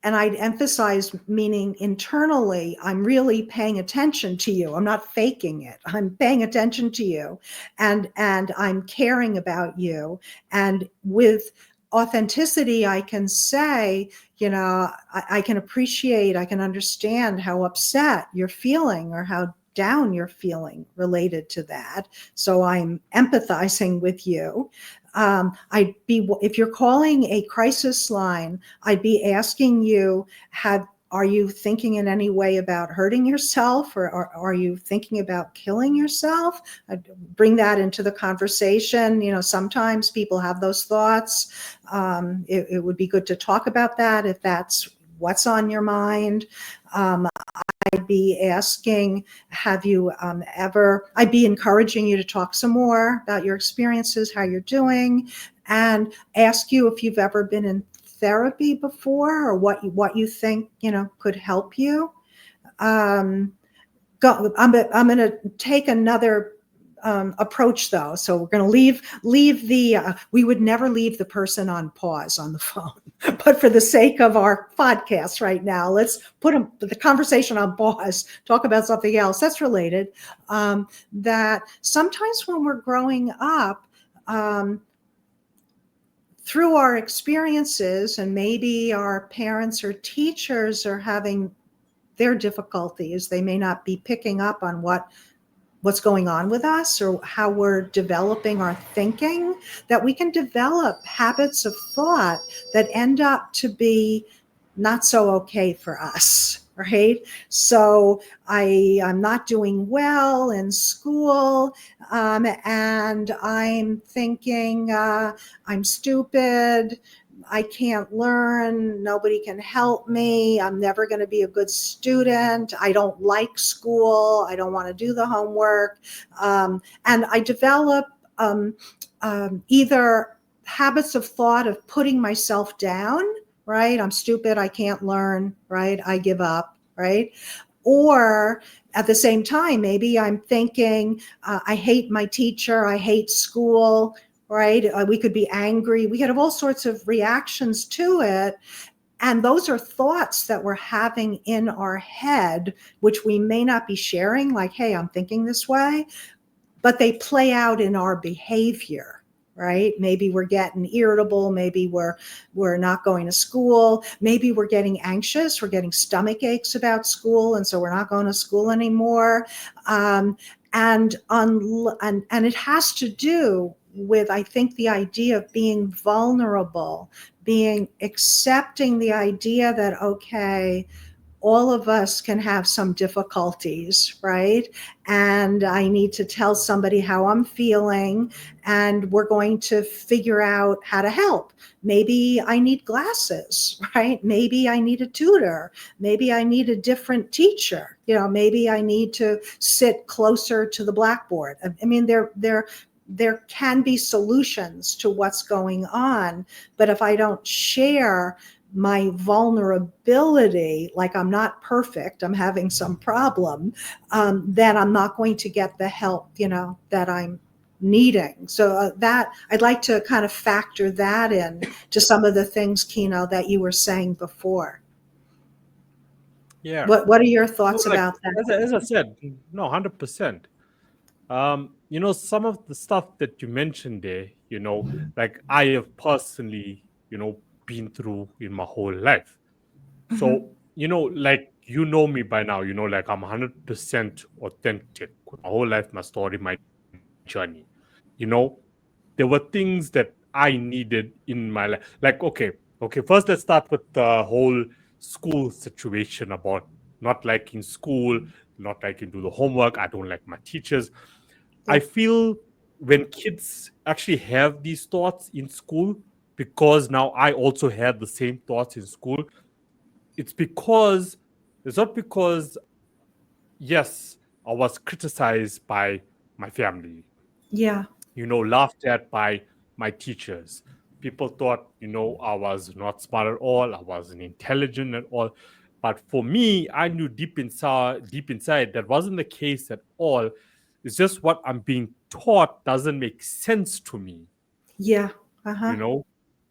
I'd emphasize, meaning internally, I'm really paying attention to you. I'm not faking it. I'm paying attention to you, and I'm caring about you. And with authenticity, I can say, I can appreciate, I can understand how upset you're feeling or how down you're feeling related to that. So I'm empathizing with you. If you're calling a crisis line, I'd be asking you, are you thinking in any way about hurting yourself, or are you thinking about killing yourself? I'd bring that into the conversation. Sometimes people have those thoughts. It would be good to talk about that if that's what's on your mind. I'd be asking, have you I'd be encouraging you to talk some more about your experiences, how you're doing, and ask you if you've ever been in therapy before, or what you think, could help you. I'm going to take another approach, though. So we're going to leave we would never leave the person on pause on the phone. But for the sake of our podcast right now, let's put the conversation on pause, talk about something else that's related. That sometimes when we're growing up, through our experiences, and maybe our parents or teachers are having their difficulties, they may not be picking up on what's going on with us or how we're developing our thinking, that we can develop habits of thought that end up to be not so okay for us, right? So I'm not doing well in school, and I'm thinking, I'm stupid, I can't learn, nobody can help me, I'm never going to be a good student, I don't like school, I don't want to do the homework. And I develop either habits of thought of putting myself down, right? I'm stupid, I can't learn, right? I give up, right? Or at the same time, maybe I'm thinking, I hate my teacher, I hate school, right? We could be angry. We could have all sorts of reactions to it. And those are thoughts that we're having in our head, which we may not be sharing, like, hey, I'm thinking this way, but they play out in our behavior. Right? Maybe we're getting irritable. Maybe we're not going to school. Maybe we're getting anxious. We're getting stomach aches about school, and so we're not going to school anymore. And it has to do with, I think, the idea of being vulnerable, accepting the idea that, okay, all of us can have some difficulties, right? And I need to tell somebody how I'm feeling, and we're going to figure out how to help. Maybe I need glasses, right? Maybe I need a tutor. Maybe I need a different teacher. Maybe I need to sit closer to the blackboard. I mean, there can be solutions to what's going on, but if I don't share my vulnerability, like I'm not perfect, I'm having some problem, then I'm not going to get the help, that I'm needing. So that I'd like to kind of factor that in to some of the things, Kino, that you were saying before. Yeah. What are your So, thoughts like, about that? as I said, no, 100%. Some of the stuff that you mentioned there, like I have personally, been through in my whole life. Hmm. So, like you know me by now, like I'm 100% authentic with my whole life, my story, my journey. You know, there were things that I needed in my life. Like, okay, first let's start with the whole school situation about not liking school, not liking do the homework. I don't like my teachers. I Yeah. feel when kids actually have these thoughts in school, because now I also had the same thoughts in school, it's because it's not because, yes, I was criticized by my family, Yeah. laughed at by my teachers. People thought, I was not smart at all, I wasn't intelligent at all. But for me, I knew deep inside that wasn't the case at all. It's just what I'm being taught doesn't make sense to me, Yeah. you Uh-huh. know,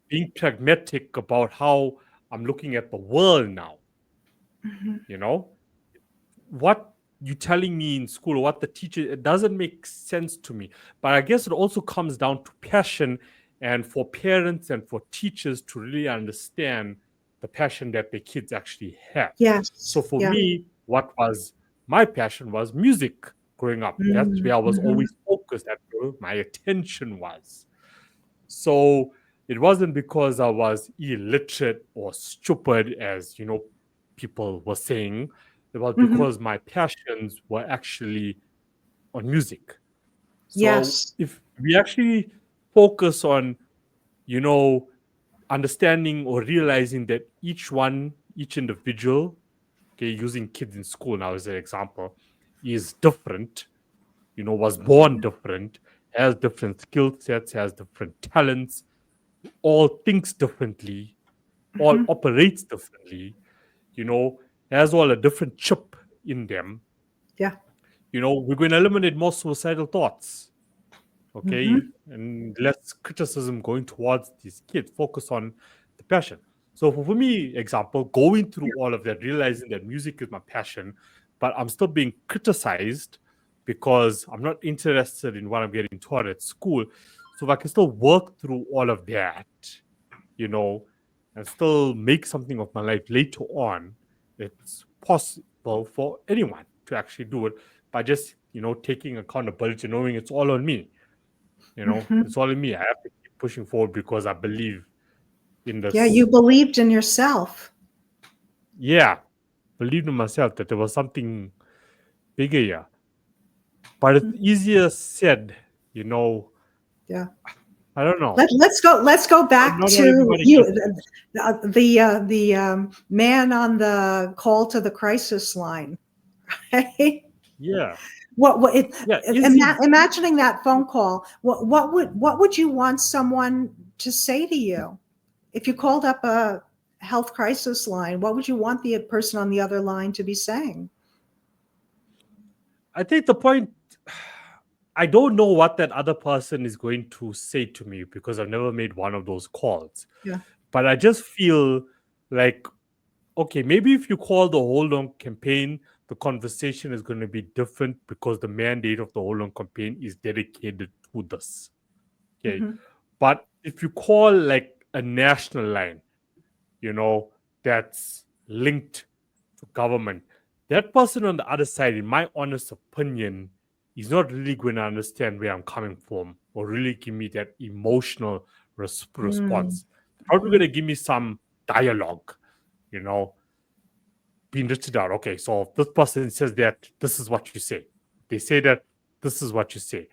being pragmatic about how I'm looking at the world now, Hmm. you know. What you telling me in school or what the teacher, it doesn't make sense to me. But I guess it also comes down to passion, and for parents and for teachers to really understand the passion that the kids actually have. So Yes. for Yeah. me, what was my passion was music growing up. That's where I was Mm-hmm. always focused, that's where my attention was. So it wasn't because I was illiterate or stupid, as people were saying. It was Hmm. because my passions were actually on music. So Yes. if we actually focus on, you know, understanding or realizing that each individual, okay, using kids in school now as an example, is different, was born different, has different skill sets, has different talents, all thinks differently, all Hmm. operates differently, you know, has all a different chip in them, Yeah. we're going to eliminate more suicidal thoughts, okay, Hmm. and less criticism going towards these kids, focus on the passion. So for me, example, going through all of that, realizing that music is my passion, but I'm still being criticized because I'm not interested in what I'm getting taught at school. So if I can still work through all of that, you know, and still make something of my life later on, it's possible for anyone to actually do it by just, taking accountability, knowing it's all on me. Hmm. It's all in me. I have to keep pushing forward because I believe in Yeah. You this. believed in yourself. Yeah, believed in myself that there was something bigger here. But it's easier said, you know. Yeah. I don't know. Let's go back Not to everybody you, gets it. the man on the call to the crisis line. Right? Yeah, What yeah. Easy. imagining that phone call? What would you want someone to say to you if you called up a health crisis line? What would you want the person on the other line to be saying? I think the point. I don't know what that other person is going to say to me because I've never made one of those calls. Yeah. But I just feel like, okay, maybe if you call the Hold On campaign, the conversation is going to be different because the mandate of the Hold On campaign is dedicated to this. Okay. Hmm. But if you call like a national line, that's linked to government, that person on the other side, in my honest opinion, is not really going to understand where I'm coming from or really give me that emotional response. Probably going to give me some dialogue, you know, being written out. Okay, so if this person says that, this is what you say. They say that, this is what you say.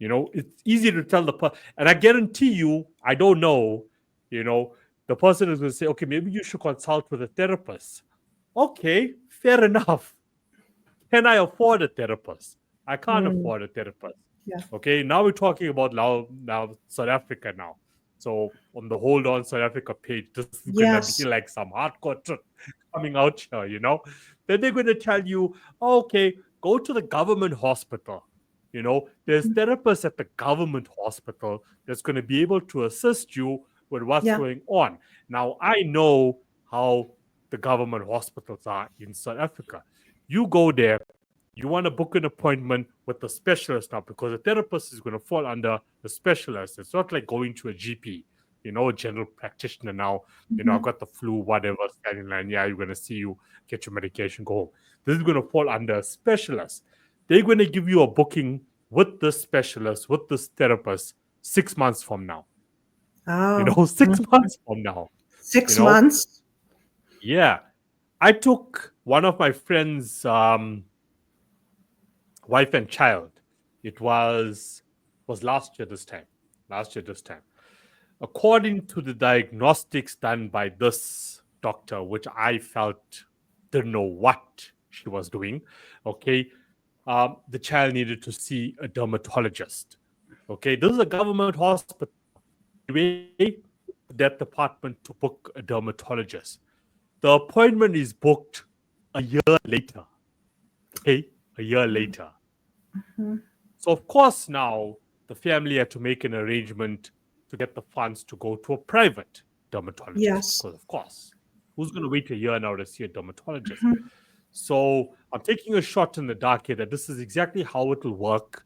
It's easy to tell the person, and I guarantee you, I don't know, you know, the person is going to say, okay, maybe you should consult with a therapist. Okay, fair enough. Can I afford a therapist? I can't Mm. afford a therapist. Yeah. Okay, now we're talking about now South Africa now. So on the Hold On South Africa page, this is gonna be Yes. like some hardcore truth coming out here, Then they're gonna tell you, okay, go to the government hospital. There's therapists at the government hospital that's going to be able to assist you with what's Yeah. going on. Now, I know how the government hospitals are in South Africa. You go there, you want to book an appointment with the specialist now, because the therapist is going to fall under the specialist. It's not like going to a GP, a general practitioner now. I've got the flu, whatever, stand in line. Yeah, you're going to see you, get your medication, go home. This is going to fall under a specialist. They're going to give you a booking with this specialist, with this therapist, 6 months from now. Oh. 6 months from now. 6 months? Yeah. I took one of my friends' wife and child. It was last year this time. According to the diagnostics done by this doctor, which I felt didn't know what she was doing, okay, the child needed to see a dermatologist. Okay, this is a government hospital. That department to book a dermatologist. The appointment is booked a year later. Okay, a year later. So, of course, now the family had to make an arrangement to get the funds to go to a private dermatologist. Yes. Because, of course, who's going to wait a year now to see a dermatologist? So, I'm taking a shot in the dark here that this is exactly how it will work.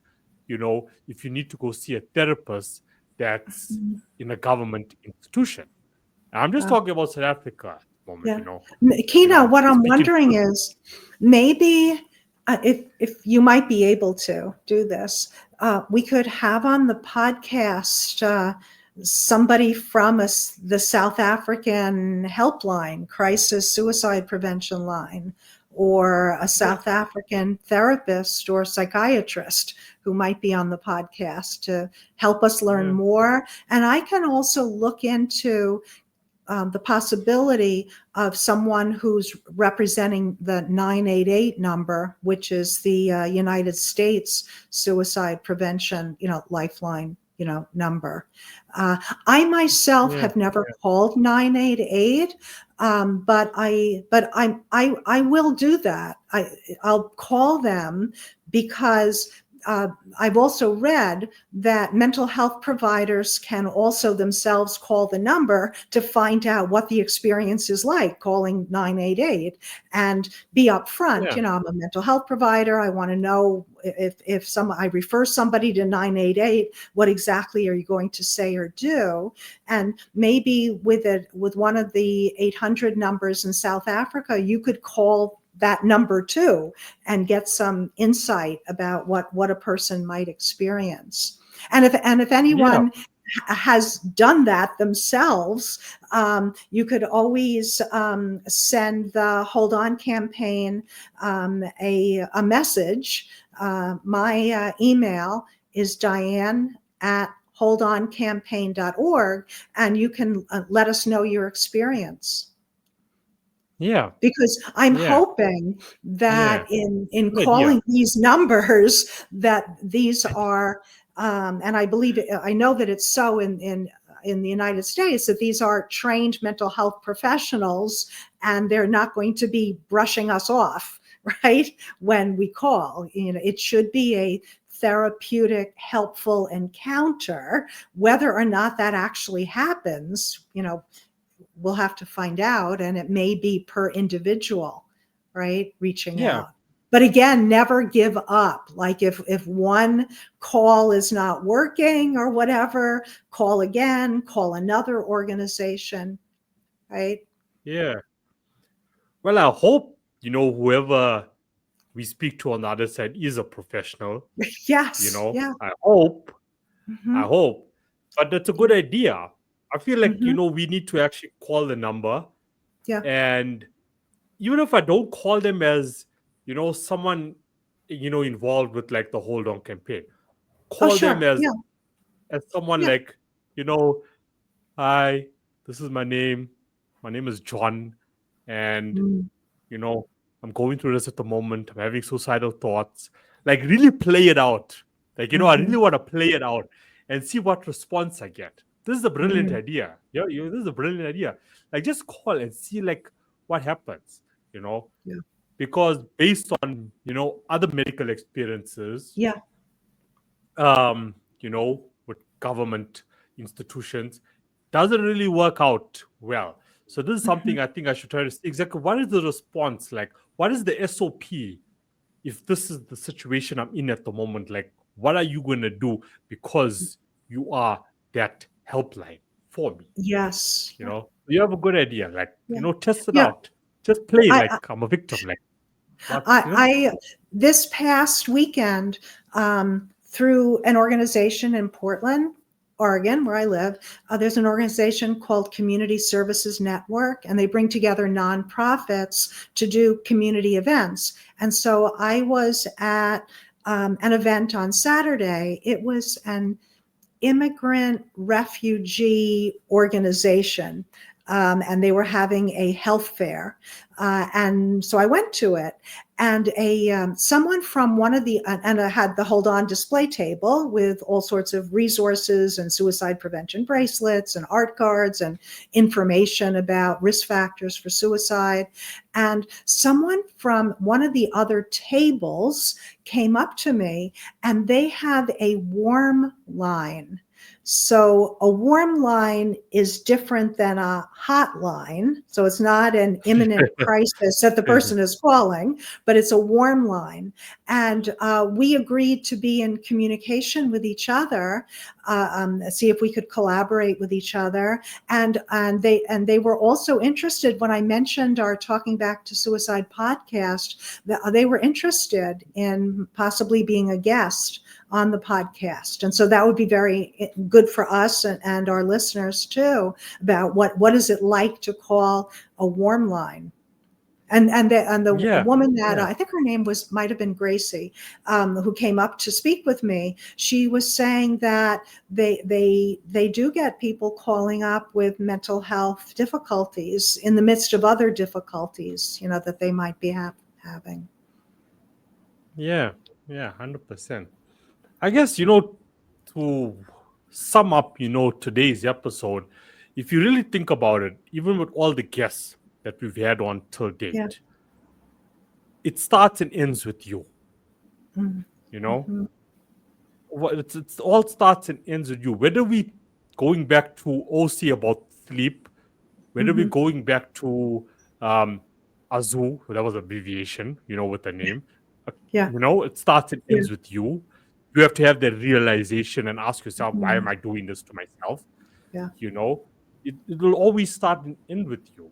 If you need to go see a therapist that's in a government institution. And I'm just talking about South Africa at the moment, Kina, what I'm wondering is maybe if you might be able to do this, we could have on the podcast somebody from the South African helpline, crisis suicide prevention line, or a South African therapist or psychiatrist who might be on the podcast to help us learn more. And I can also look into the possibility of someone who's representing the 988 number, which is the United States suicide prevention, lifeline, number. I myself have never called 988, but I will do that. I'll call them because I've also read that mental health providers can also themselves call the number to find out what the experience is like calling 988 and be upfront. I'm a mental health provider. I want to know if I refer somebody to 988, what exactly are you going to say or do? And maybe with one of the 800 numbers in South Africa, you could call that number too and get some insight about what a person might experience. And if anyone has done that themselves, you could always send the Hold On campaign a message. My email is diane@holdoncampaign.org, and you can let us know your experience. Yeah. Because I'm hoping that in calling these numbers, that these are, and I know that it's so in the United States, that these are trained mental health professionals, and they're not going to be brushing us off, right, when we call. It should be a therapeutic, helpful encounter. Whether or not that actually happens, we'll have to find out, and it may be per individual, right, reaching out. But again, never give up. Like if one call is not working or whatever, call again, call another organization, right? Yeah. Well, I hope, whoever we speak to on the other side is a professional. Yes. I hope. But that's a good idea. I feel like, we need to actually call the number. Yeah. And even if I don't call them as, someone, involved with like the Hold On campaign, call them as someone like, hi, this is my name. My name is John. And, I'm going through this at the moment. I'm having suicidal thoughts. Like really play it out. Like, I really want to play it out and see what response I get. This is a brilliant idea. This is a brilliant idea. Like just call and see like what happens, because based on, other medical experiences, with government institutions doesn't really work out well. So this is something I think I should try to see exactly what is the response like? What is the SOP if this is the situation I'm in at the moment? Like, what are you going to do because you are that helpline for me? Yes. You have a good idea, like, Yeah. test it Yeah. out. Just play I, like I'm a victim, like, what, I this past weekend, through an organization in Portland, Oregon, where I live, there's an organization called Community Services Network, and they bring together nonprofits to do community events. And so I was at an event on Saturday. It was an immigrant refugee organization. And they were having a health fair. And so I went to it, and someone from one of and I had the Hold On display table with all sorts of resources and suicide prevention bracelets and art cards and information about risk factors for suicide. And someone from one of the other tables came up to me, and they have a warm line. So a warm line is different than a hotline. So it's not an imminent crisis that the person is calling, but it's a warm line. And we agreed to be in communication with each other, see if we could collaborate with each other. And they were also interested when I mentioned our Talking Back to Suicide podcast. They were interested in possibly being a guest on the podcast. And so that would be very good for us and our listeners too, about what is it like to call a warm line. And the woman that I think her name might have been Gracie, who came up to speak with me, she was saying that they do get people calling up with mental health difficulties in the midst of other difficulties, that they might be having. Yeah, 100%. I guess, to sum up, today's episode, if you really think about it, even with all the guests that we've had on till date, it starts and ends with you. Mm-hmm. It all starts and ends with you. Whether we going back to OC about sleep, whether we're going back to Azu, that was abbreviation, with the name. It starts and ends with you. You have to have that realization and ask yourself, why am I doing this to myself? Yeah. It will always start and end with you.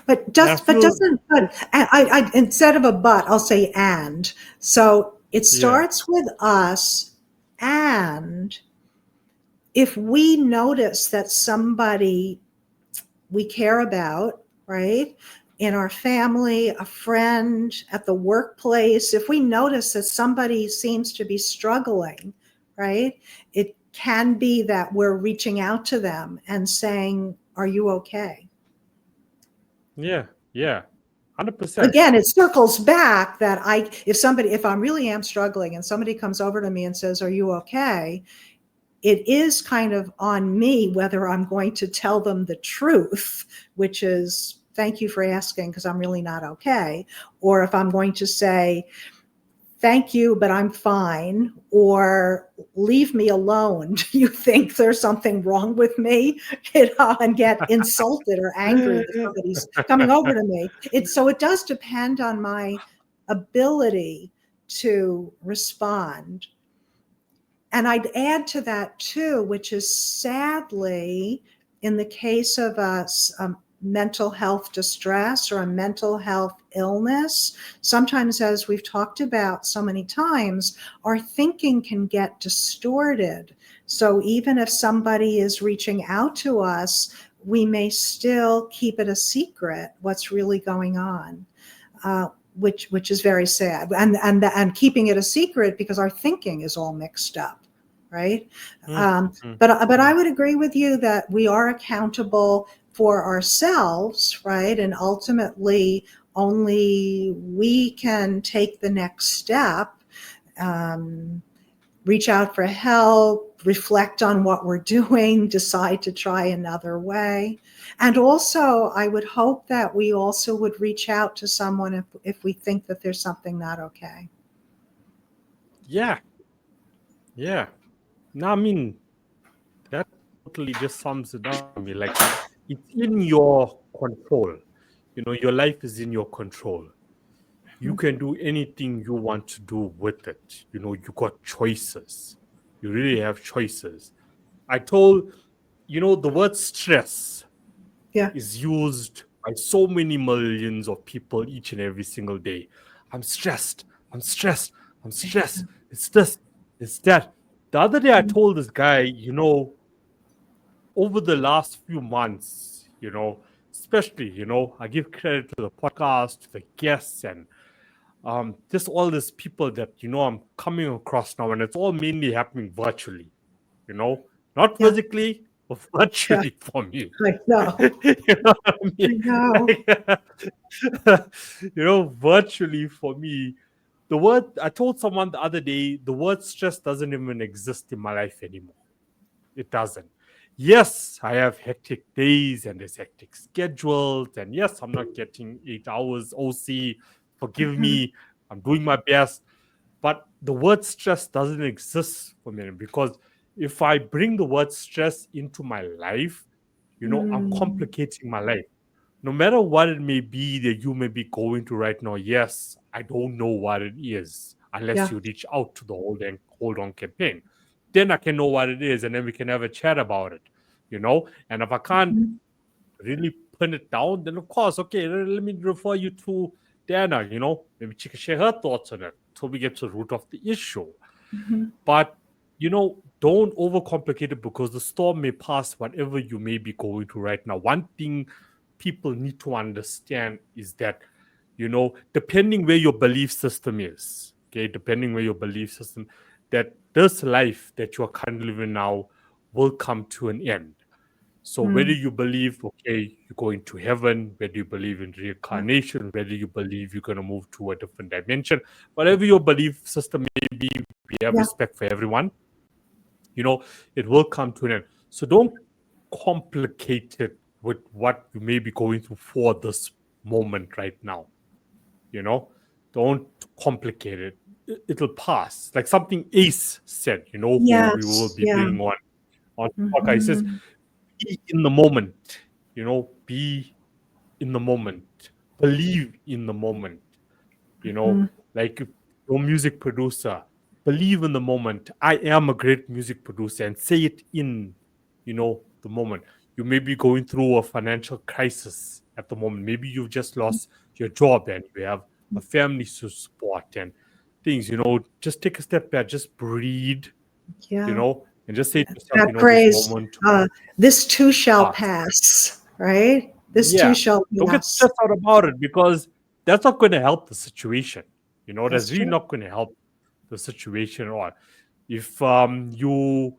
But I instead of a but, I'll say and. So it starts with us, and if we notice that somebody we care about, right, in our family, a friend, at the workplace, if we notice that somebody seems to be struggling, right, it can be that we're reaching out to them and saying, are you okay? Yeah, 100%. Again, it circles back that if I really am struggling and somebody comes over to me and says, are you okay? It is kind of on me whether I'm going to tell them the truth, which is, thank you for asking because I'm really not okay. Or if I'm going to say, thank you, but I'm fine, or leave me alone. Do you think there's something wrong with me? And get insulted or angry that somebody's coming over to me. So it does depend on my ability to respond. And I'd add to that too, which is sadly, in the case of a mental health distress or a mental health illness, sometimes, as we've talked about so many times, our thinking can get distorted. So even if somebody is reaching out to us, we may still keep it a secret what's really going on. Which is very sad, and keeping it a secret because our thinking is all mixed up, right? But I would agree with you that we are accountable for ourselves, right? And ultimately, only we can take the next step, reach out for help, reflect on what we're doing, decide to try another way. And also, I would hope that we also would reach out to someone if we think that there's something not okay. Yeah, Yeah. No, I mean, that totally just sums it up to me. Like, it's in your control. Your life is in your control. You can do anything you want to do with it. You got choices. You really have choices. I told, the word stress Yeah. is used by so many millions of people each and every single day. I'm stressed. I'm stressed. I'm stressed. It's this. It's that. The other day, I told this guy, over the last few months, especially, I give credit to the podcast, to the guests, and just all these people that, I'm coming across now, and it's all mainly happening virtually, not Yeah. physically, but virtually for me. I know. You know what I I mean? know. Virtually for me, I told someone the other day, the word stress doesn't even exist in my life anymore. It doesn't. Yes, I have hectic days and there's hectic schedules. And yes, I'm not getting 8 hours OC. Forgive me. I'm doing my best. But the word stress doesn't exist for me because if I bring the word stress into my life, I'm complicating my life. No matter what it may be that you may be going to right now, yes, I don't know what it is unless Yeah. you reach out to the Hold On campaign. Then I can know what it is and then we can have a chat about it, And if I can't really pin it down, then of course, okay, let me refer you to Dana, maybe she can share her thoughts on it so we get to the root of the issue. But don't overcomplicate it because the storm may pass whatever you may be going through right now. One thing people need to understand is that, depending where your belief system is, okay, that this life that you are currently living now will come to an end. So whether you believe, okay, you're going to heaven, whether you believe in reincarnation, whether you believe you're going to move to a different dimension, whatever your belief system may be, we have Yeah. respect for everyone. It will come to an end. So don't complicate it with what you may be going through for this moment right now. Don't complicate it. It'll pass. Like something Ace said, who we will Yes. be Yeah. bringing on podcast. He says, be in the moment, be in the moment, believe in the moment, like your music producer, believe in the moment. I am a great music producer and say it in, the moment. You may be going through a financial crisis at the moment. Maybe you've just lost your job and you have a family to support and things, just take a step back, just breathe, Yeah. and just say to yourself, That this phrase, moment this too shall pass. pass, right? This too Yeah. shall Don't get pass. stressed out about it because that's not going to help the situation. That's That's really true. not going to help the situation at all. If you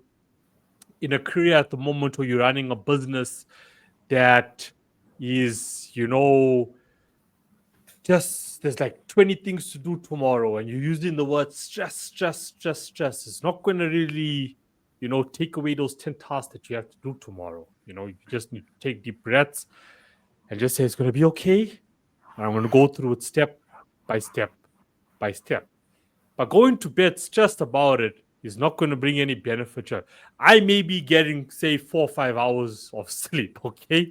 in a career at the moment or you're running a business that is, just there's like 20 things to do tomorrow and you're using the word stress, it's not going to really, take away those 10 tasks that you have to do tomorrow. You just need to take deep breaths and just say it's going to be okay. And I'm going to go through it step by step by step. But going to bed stressed about it is not going to bring any benefit. I may be getting, say, 4 or 5 hours of sleep, okay?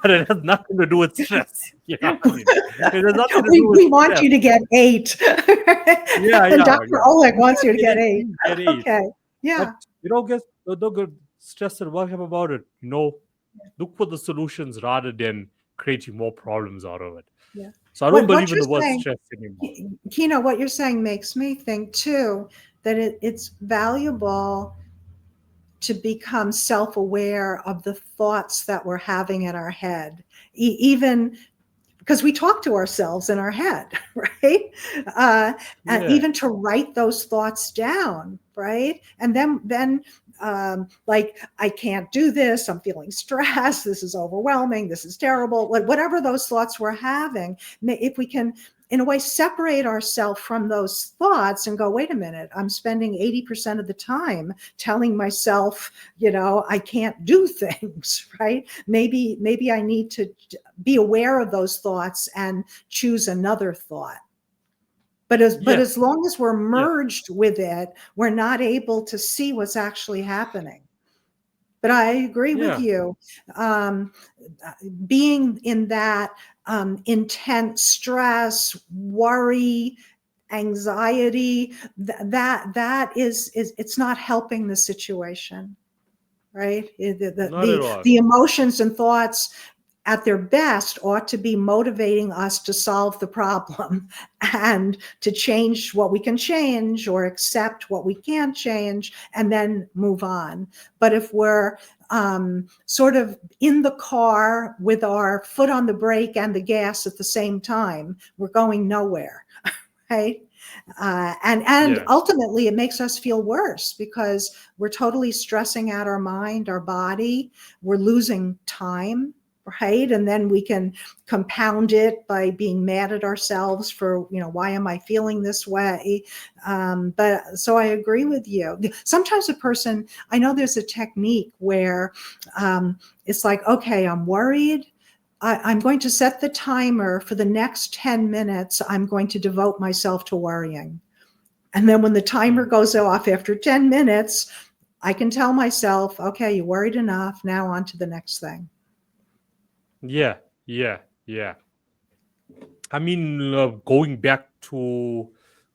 But it has nothing to do with stress. You know what I mean? It has nothing to do with We want stress. you to get 8. Yeah, And yeah, Dr. yeah. Oleg wants you to get 8. Please get 8. Okay. Yeah. But don't get stressed and work up about it. Look for the solutions rather than creating more problems out of it. Yeah. So I don't What believe in you're the word saying, stress anymore. Kino, what you're saying makes me think too that it's valuable to become self-aware of the thoughts that we're having in our head, even because we talk to ourselves in our head, right? And Yeah. even to write those thoughts down, right? And then like, I can't do this, I'm feeling stressed, this is overwhelming, this is terrible, whatever those thoughts we're having, if we can, in a way, separate ourselves from those thoughts and go, wait a minute, I'm spending 80% of the time telling myself, I can't do things, right? Maybe I need to be aware of those thoughts and choose another thought. But Yeah. as long as we're Yeah. merged with it, we're not able to see what's actually happening. But I agree with Yeah. you. Being in that intense stress, worry, anxiety, that is it's not helping the situation, right? Not at all. The emotions and thoughts at their best ought to be motivating us to solve the problem and to change what we can change or accept what we can't change and then move on. But if we're sort of in the car with our foot on the brake and the gas at the same time, we're going nowhere, right? And Yeah. ultimately it makes us feel worse because we're totally stressing out our mind, our body, we're losing time, right? And then we can compound it by being mad at ourselves for, why am I feeling this way? But so I agree with you. Sometimes I know there's a technique where it's like, okay, I'm worried. I'm going to set the timer for the next 10 minutes. I'm going to devote myself to worrying. And then when the timer goes off after 10 minutes, I can tell myself, okay, you worried enough. Now on to the next thing. Yeah. I mean, going back to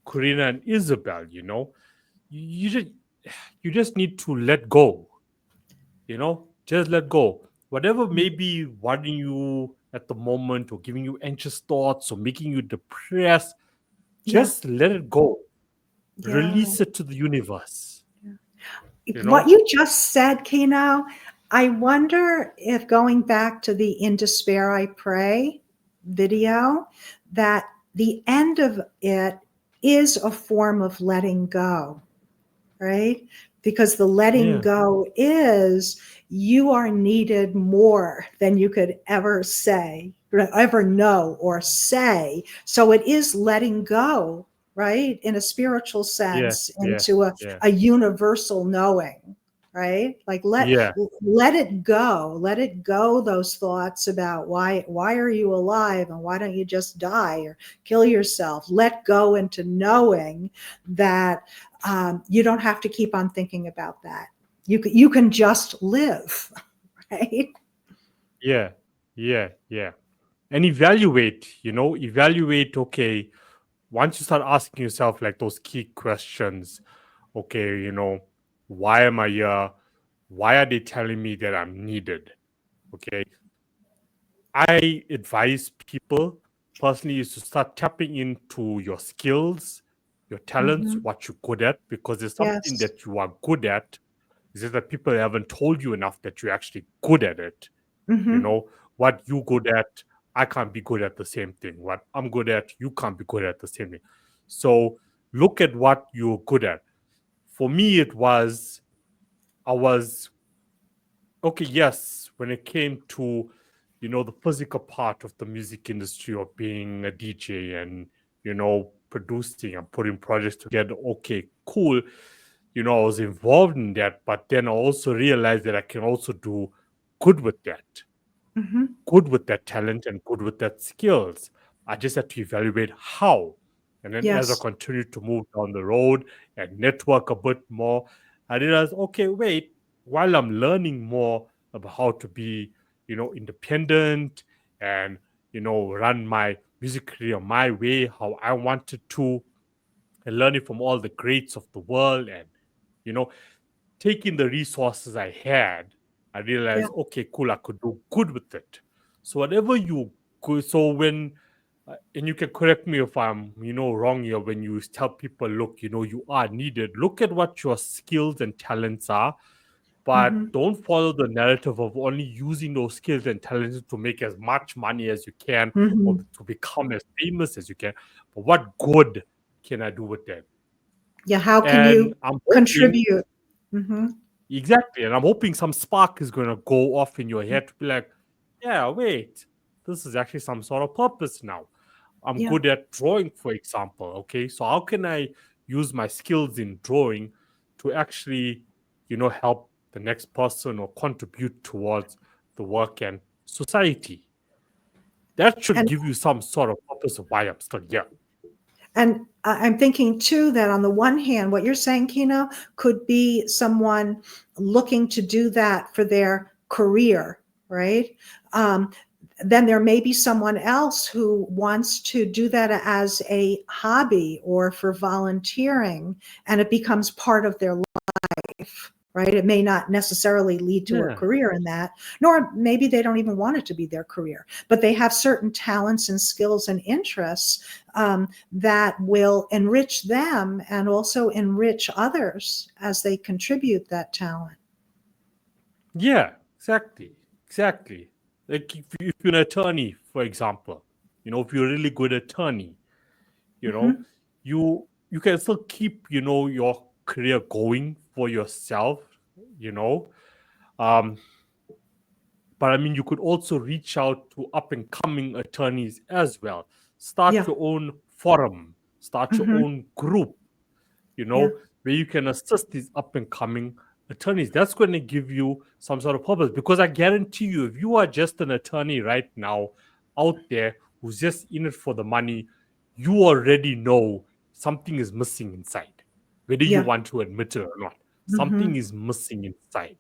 Karina and Isabel, you just need to let go. Just let go. Whatever may be worrying you at the moment, or giving you anxious thoughts, or making you depressed, Yeah. just let it go. Yeah. Release it to the universe. What you just said, Kino, I wonder if going back to the In Despair I Pray video, that the end of it is a form of letting go, right? Because the letting Yeah. go is you are needed more than you could ever say, ever know or say. So it is letting go, right? In a spiritual sense, into a universal knowing, right? Like let it go those thoughts about why are you alive and why don't you just die or kill yourself. Let go into knowing that you don't have to keep on thinking about that. You can just live, right? Yeah. And evaluate, okay, once you start asking yourself like those key questions, okay, why am I here? Why are they telling me that I'm needed? Okay. I advise people personally is to start tapping into your skills, your talents, what you're good at, because there's something Yes. that you are good at. It's just that people haven't told you enough that you're actually good at it. What you good at, I can't be good at the same thing. What I'm good at, you can't be good at the same thing. So look at what you're good at. For me, I was okay, yes, when it came to, the physical part of the music industry of being a DJ and, producing and putting projects together, okay, cool. I was involved in that, but then I also realized that I can also do good with that, good with that talent and good with that skills. I just had to evaluate how. And then as I Yes. continued to move down the road and network a bit more, I realized, okay, wait, while I'm learning more about how to be, independent and, run my music career my way, how I wanted to, and learning from all the greats of the world and, you know, taking the resources I had, I Yeah. realized, okay, cool, I could do good with it. So whatever you go, so when, and you can correct me if I'm, wrong here, when you tell people, look, you are needed, look at what your skills and talents are, but don't follow the narrative of only using those skills and talents to make as much money as you can or to become as famous as you can. But what good can I do with that? Yeah. How can And you I'm hoping, contribute? Mm-hmm. exactly, and I'm hoping some spark is going to go off in your head to be like, yeah, wait, this is actually some sort of purpose now. I'm Yeah. good at drawing, for example. Okay, so how can I use my skills in drawing to actually, help the next person or contribute towards the work and society? That should And give you some sort of purpose of why I'm still here. And I'm thinking too that on the one hand, what you're saying, Kino, could be someone looking to do that for their career, right? Then there may be someone else who wants to do that as a hobby or for volunteering, and it becomes part of their life, right? It may not necessarily lead to a Yeah. career in that, nor maybe they don't even want it to be their career, but they have certain talents and skills and interests that will enrich them and also enrich others as they contribute that talent. Yeah, exactly. Like if you're an attorney, for example, if you're a really good attorney, you know, Mhm. you can still keep, your career going for yourself, you know. Um, but I mean, you could also reach out to up and coming attorneys as well. Start Yeah. your own forum, start your Mhm. own group, Yeah. where you can assist these up and coming attorneys. That's going to give you some sort of purpose, because I guarantee you, if you are just an attorney right now out there who's just in it for the money, you already know something is missing inside, whether you Yeah. want to admit it or not. Something Mhm. is missing inside,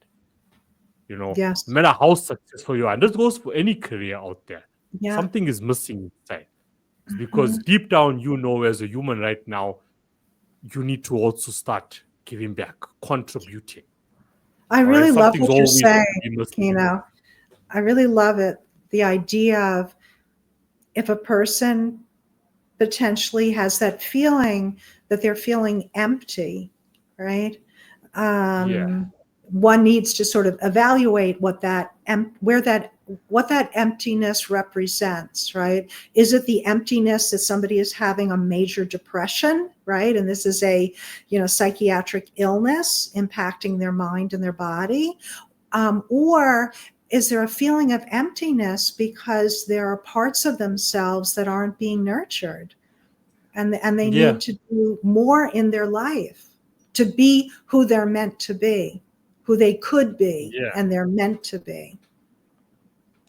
no Yes. matter how successful you are. And this goes for any career out there. Yeah. Something is missing inside. It's because Mhm. deep down, as a human right now, you need to also start giving back, contributing. I All right, really love something's what you're always saying, be missing. Kino. I really love it. The idea of if a person potentially has that feeling that they're feeling empty, right? Yeah, One needs to sort of evaluate what that emptiness represents, right? Is it the emptiness that somebody is having a major depression, right? And this is a psychiatric illness impacting their mind and their body, or is there a feeling of emptiness because there are parts of themselves that aren't being nurtured, and they yeah, need to do more in their life to be who they're meant to be, who they could be, yeah, and they're meant to be.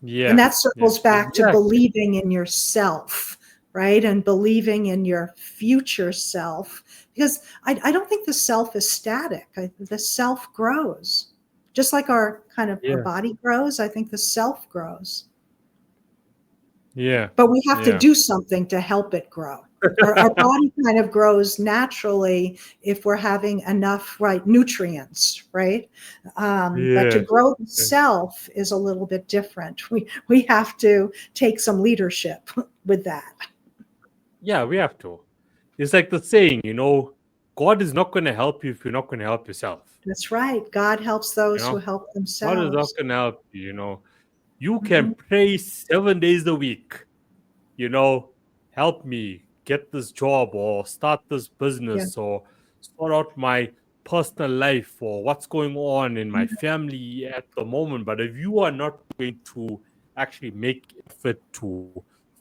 And yeah, that yeah, circles back to exactly. believing in yourself, right? And believing in your future self. Because I don't think the self is static. The self grows. Just like our Yeah, body grows, I think the self grows. yeah, But we have to yeah, do something to help it grow. Our body kind of grows naturally if we're having enough nutrients, right? But to yeah, grow the yeah. self is a little bit different. We have to take some leadership with that. Yeah, we have to. It's like the saying, God is not going to help you if you're not going to help yourself. That's right. God helps You those who know, help God is not themselves. going to help you. You can Mhm. pray 7 days a week. Help me get this job or start this Yeah. business or sort out my personal life or what's going on in my Mhm. family at the moment. But if you are not going to actually make effort to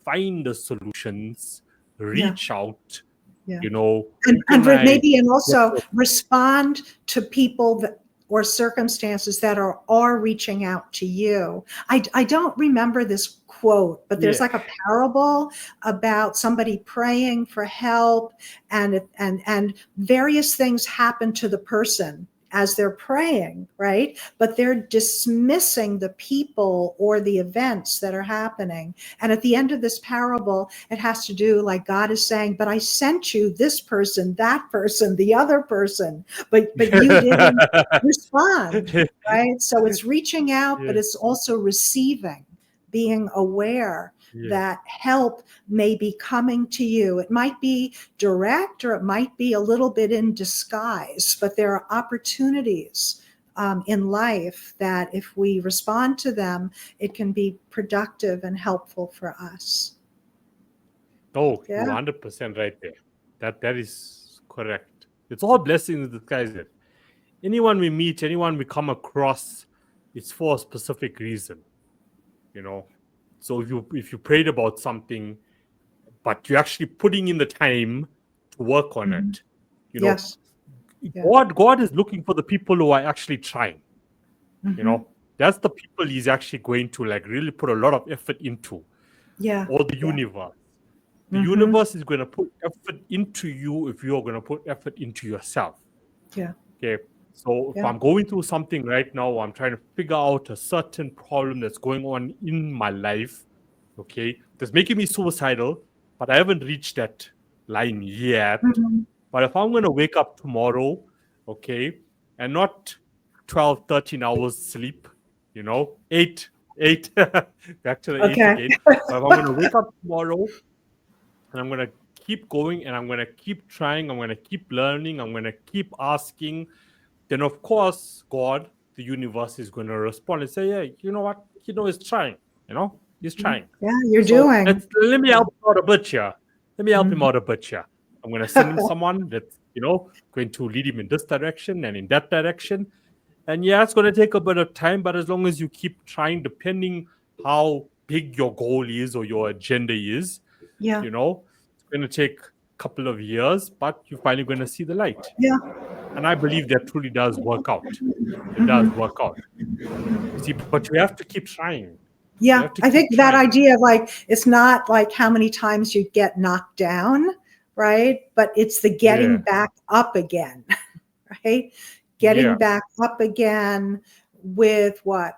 find the solutions, Yeah. reach out, Yeah. who can I Maybe and get also the respond to people or circumstances that are reaching out to you. I don't remember this quote, but there's yeah. like a parable about somebody praying for help, and various things happen to the person as they're praying, right? But they're dismissing the people or the events that are happening. And at the end of this parable, it has to do like God is saying, but I sent you this person, that person, the other person, but you didn't respond, right? So it's reaching out, but yeah, it's also receiving, being aware yeah. that help may be coming to you. It might be direct or it might be a little bit in disguise, but there are opportunities in life that if we respond to them, it can be productive and helpful for us. Oh, you Yeah. 100% right there. That is correct. It's all blessings in disguise. Anyone we meet, anyone we come across, it's for a specific reason, you know. So if you prayed about something, but you're actually putting in the time to work on Mhm. it, you know, Yes. Yeah. God is looking for the people who are actually trying. You Hmm. know, that's the people He's actually going to like really put a lot of effort into, Yeah. or the Yeah. universe. The Mhm. universe is going to put effort into you if you're going to put effort into yourself. Yeah. Okay. So if Yeah. I'm going through something right now, I'm trying to figure out a certain problem that's going on in my life, okay, that's making me suicidal, but I haven't reached that line yet. Mhm. But if I'm going to wake up tomorrow, okay, and not 12, 13 hours sleep, 8, back to the 8 Okay. again. But if I'm going to wake up tomorrow and I'm going to keep going and I'm going to keep trying, I'm going to keep learning, I'm going to keep asking, then of course, God, the universe is going to respond and say, yeah, you know what? He's trying, he's trying. Yeah, you're So doing. let me help him out a bit here. Let me help him Mhm. out a bit here. I'm going to send him someone that's, going to lead him in this direction and in that direction. And yeah, it's going to take a bit of time, but as long as you keep trying, depending how big your goal is or your agenda is, Yeah. it's going to take a couple of years, but you're finally going to see the light. Yeah. And I believe that truly does work out. It does Mhm. work out. You see, but you have to keep trying. You Yeah. have to I keep think that trying. idea of like, it's not like how many times you get knocked down, right? But it's the getting Yeah. back up again, right? Getting Yeah. back up again with what?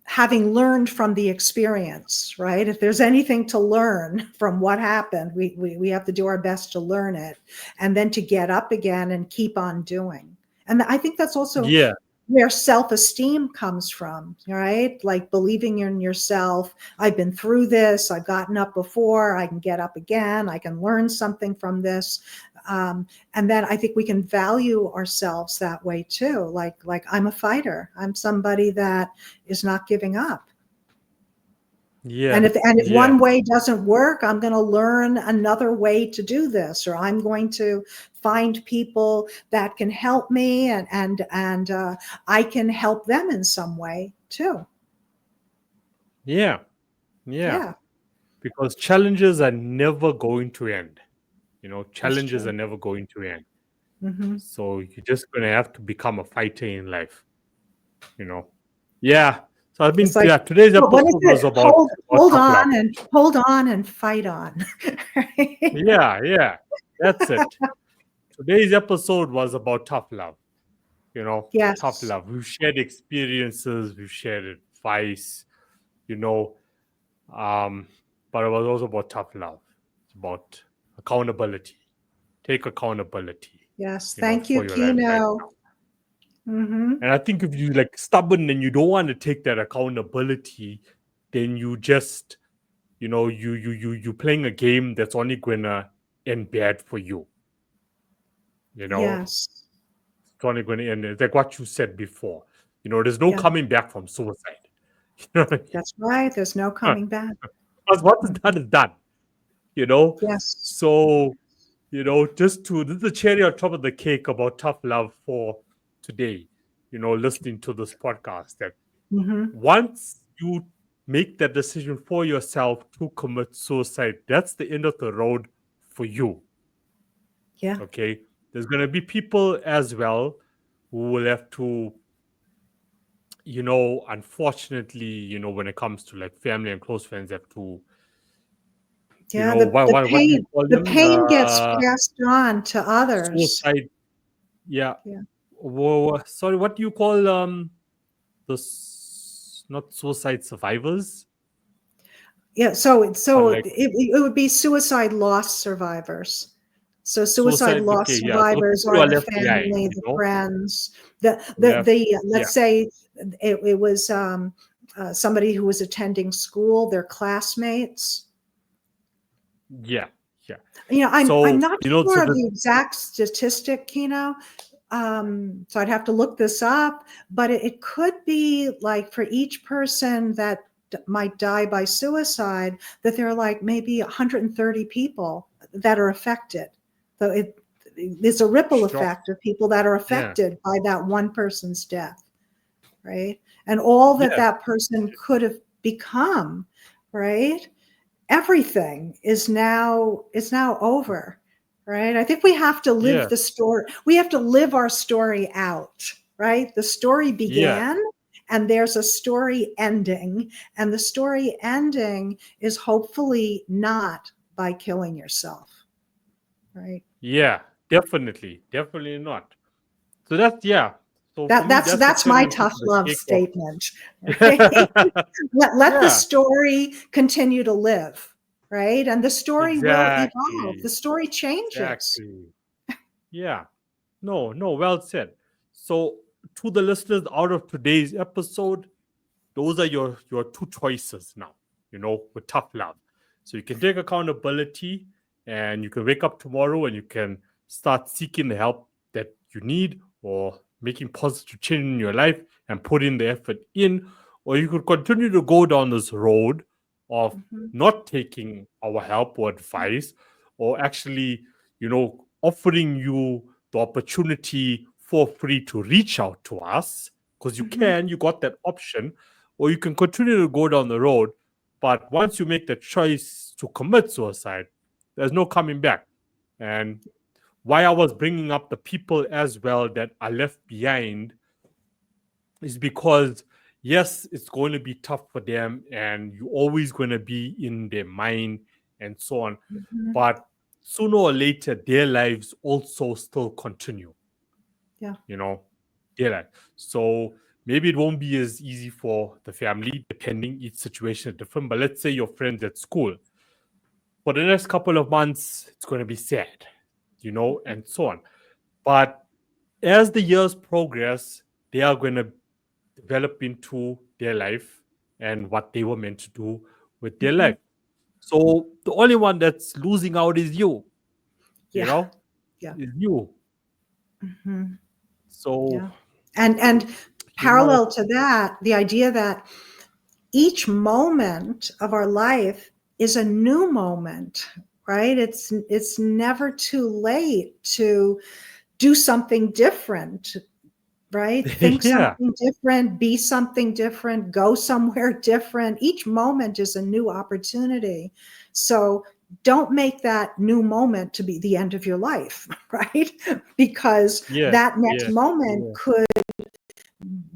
Having learned from the experience, right? If there's anything to learn from what happened, we have to do our best to learn it and then to get up again and keep on doing. And I think that's also Yeah. where self-esteem comes from, right? Like believing in yourself. I've been through this. I've gotten up before. I can get up again. I can learn something from this. And then I think we can value ourselves that way too. Like I'm a fighter. I'm somebody that is not giving up. Yeah. And if Yeah. one way doesn't work, I'm going to learn another way to do this, or I'm going to find people that can help me, and I can help them in some way too. Yeah. Yeah. Yeah, Because challenges are never going to end. that's Challenges true. are never going to end. Hmm. So you're just going to have to become a fighter in life. Yeah. So I mean, It's like, yeah, today's what is episode was it? about, Hold tough love. on and fight on. Right? Yeah. Yeah. That's it. Today's episode was about tough love. Tough Yes. love. We've shared experiences, we've shared advice, you know, but it was also about tough love. It's about accountability. Take accountability, Yes. Thank you, for your life right Kino. now. Hmm. And I think if you like stubborn and you don't want to take that accountability, then you just, you playing a game that's only gonna end bad for you. Yes. It's only gonna end. It's like what you said before. There's no Yeah. coming back from suicide. You know what I mean? That's right. There's no coming back. Because what is done is done. You know, Yes. so this is the cherry on top of the cake about tough love for today. Listening to this podcast, that Hmm. once you make that decision for yourself to commit suicide, that's the end of the road for you. Yeah. Okay, there's gonna be people as well who will have to, unfortunately, when it comes to like family and close friends, have to, Yeah. what do you call The them? pain gets passed on to others. Suicide. Yeah. Yeah. Whoa, sorry, what do you call not suicide survivors? Yeah. So But like it would be suicide loss survivors. So suicide suicide. loss Okay, yeah. So the survivors people who are are the left behind, family, the friends, the who the have, the yeah, let's say it was somebody who was attending school, their classmates. yeah, yeah. I'm So not so sure of the the exact statistic, Kino. So I'd have to look this up, but it could be like for each person that might die by suicide, that there are like maybe 130 people that are affected. So there's a ripple sure, effect of people that are yeah, affected by that one person's death, right? And all that yeah, that person could have become, right? Everything is now over, right? I think we have to live yeah, the story. We have to live our story out, right? The story yeah, began, and there's a story ending, and the story ending is hopefully not by killing yourself, right? Yeah, definitely not. So that's, yeah. So for me, That's that's the that's my cherry on top tough of the love cake statement. Right? Let the Yeah, story continue to live, right? And the story will evolve. exactly. The story changes. Exactly. Yeah. No, well said. So to the listeners out of today's episode, those are your two choices now, with tough love. So you can take accountability and you can wake up tomorrow and you can start seeking the help that you need, or making positive change in your life and putting the effort in. Or you could continue to go down this road of Mhm. not taking our help or advice, or actually, offering you the opportunity for free to reach out to us, because Mhm. you got that option. Or you can continue to go down the road, but once you make the choice to commit suicide, there's no coming back. And why I was bringing up the people as well that are left behind is because, yes, it's going to be tough for them and you're always going to be in their mind and so on, Mhm. but sooner or later their lives also still continue. Yeah. Their life. So maybe it won't be as easy for the family, depending, each situation is different. But let's say your friends at school, for the next couple of months it's going to be sad, and so on. But as the years progress, they are going to develop into their life and what they were meant to do with their Mhm. life. So the only one that's losing out is you, you Yeah. know, Yeah. is you. Mhm. So, Yeah. And you know, parallel to that, the idea that each moment of our life is a new moment, right? It's never too late to do something different, right? Think yeah, something different, be something different, go somewhere different. Each moment is a new opportunity. So don't make that new moment to be the end of your life, right? Because yeah, that next yeah, moment yeah, could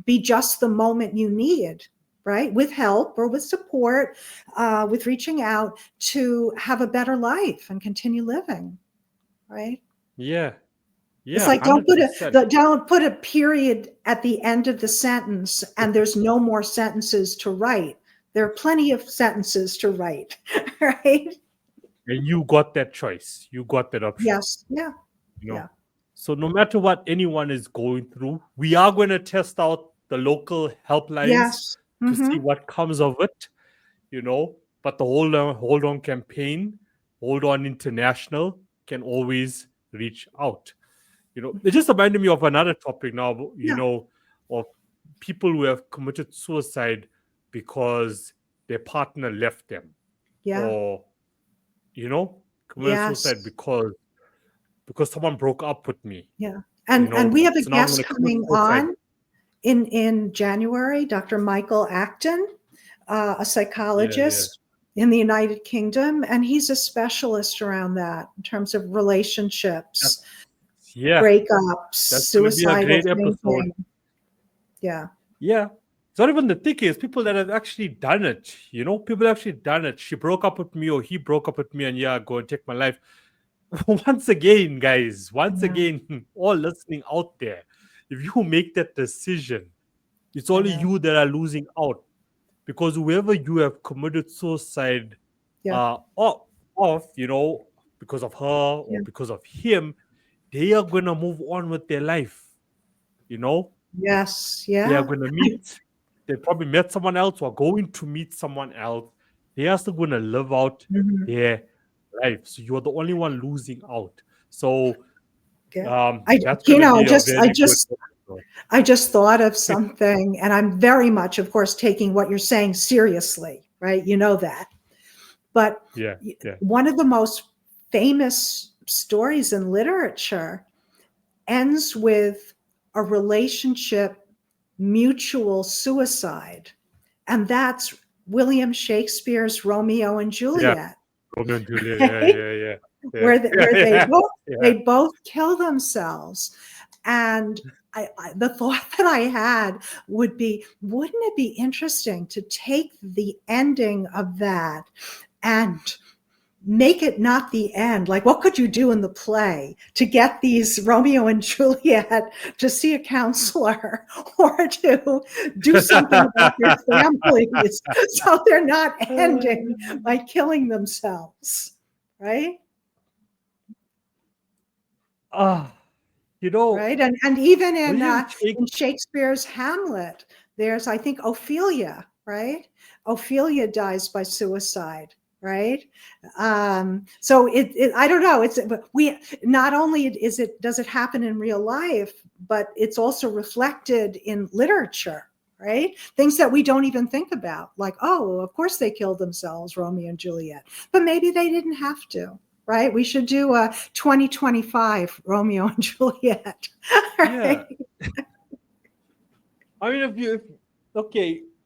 be just the moment you need, right? With help or with support, with reaching out to have a better life and continue living, right? yeah, It's yeah, like hundred percent. don't put a period at the end of the sentence and there's no more sentences to write. There are plenty of sentences to write, right? And you got that choice. You got that option. Yes. Yeah. You know. Yeah. So no matter what anyone is going through, we are going to test out the local helplines Yes. to see Mm-hmm. what comes of it. But the hold on campaign, Hold On International, can always reach out. It just reminded me of another topic now, Yeah. of people who have committed suicide because their partner left them, Yeah. or, committed suicide Yes. because someone broke up with me, Yeah. And we have a so now I'm going guest to commit coming suicide. on in January, Dr. Michael Acton, a Yeah, yeah. psychologist in the United Kingdom, and he's a specialist around that in terms of That- relationships, yeah, breakups, that's going to be a suicidal great episode. thinking. Yeah. Yeah. It's not even the thick is people that have actually done it. People have actually done it. She broke up with me or he broke up with me, and yeah, go and take my life. Once again, guys, Yeah. all listening out there, if you make that decision, it's I only know. you that are losing out, because whoever you have committed suicide Yeah. of, because of her or Yeah. because of him, they are going to move on with their life. You know, Yes. they are Yeah. going to meet, they probably met someone else or going to meet someone else. They are still going to live out Mhm. their life. So you're the only one losing out. So Yeah. that's going to I be a just, I very good just, episode. I just thought of something, and I'm very much, of course, taking what you're saying seriously, right? You know that. But Yeah, yeah, one of the most famous stories in literature ends with a relationship mutual suicide. And that's William Shakespeare's Romeo and yeah. Juliet, Romeo and Juliet. Yeah, right? yeah, yeah, yeah, where yeah, they yeah, both yeah. they both kill themselves. And the thought that I had would be, wouldn't it be interesting to take the ending of that and make it not the end? Like, what could you do in the play to get these Romeo and Juliet to see a counselor or to do something about their families so they're not ending by killing themselves, right? Right? And even William in Shakespeare's Hamlet, there's, I think, Ophelia, right? Ophelia dies by suicide, right? So I don't know. But we not only does it happen in real life, but it's also reflected in literature, right? Things that we don't even think about, like, oh, of course they killed themselves, Romeo and Juliet, but maybe they didn't have to. Right? We should do a 2025 Romeo and Juliet. Right? Yeah. I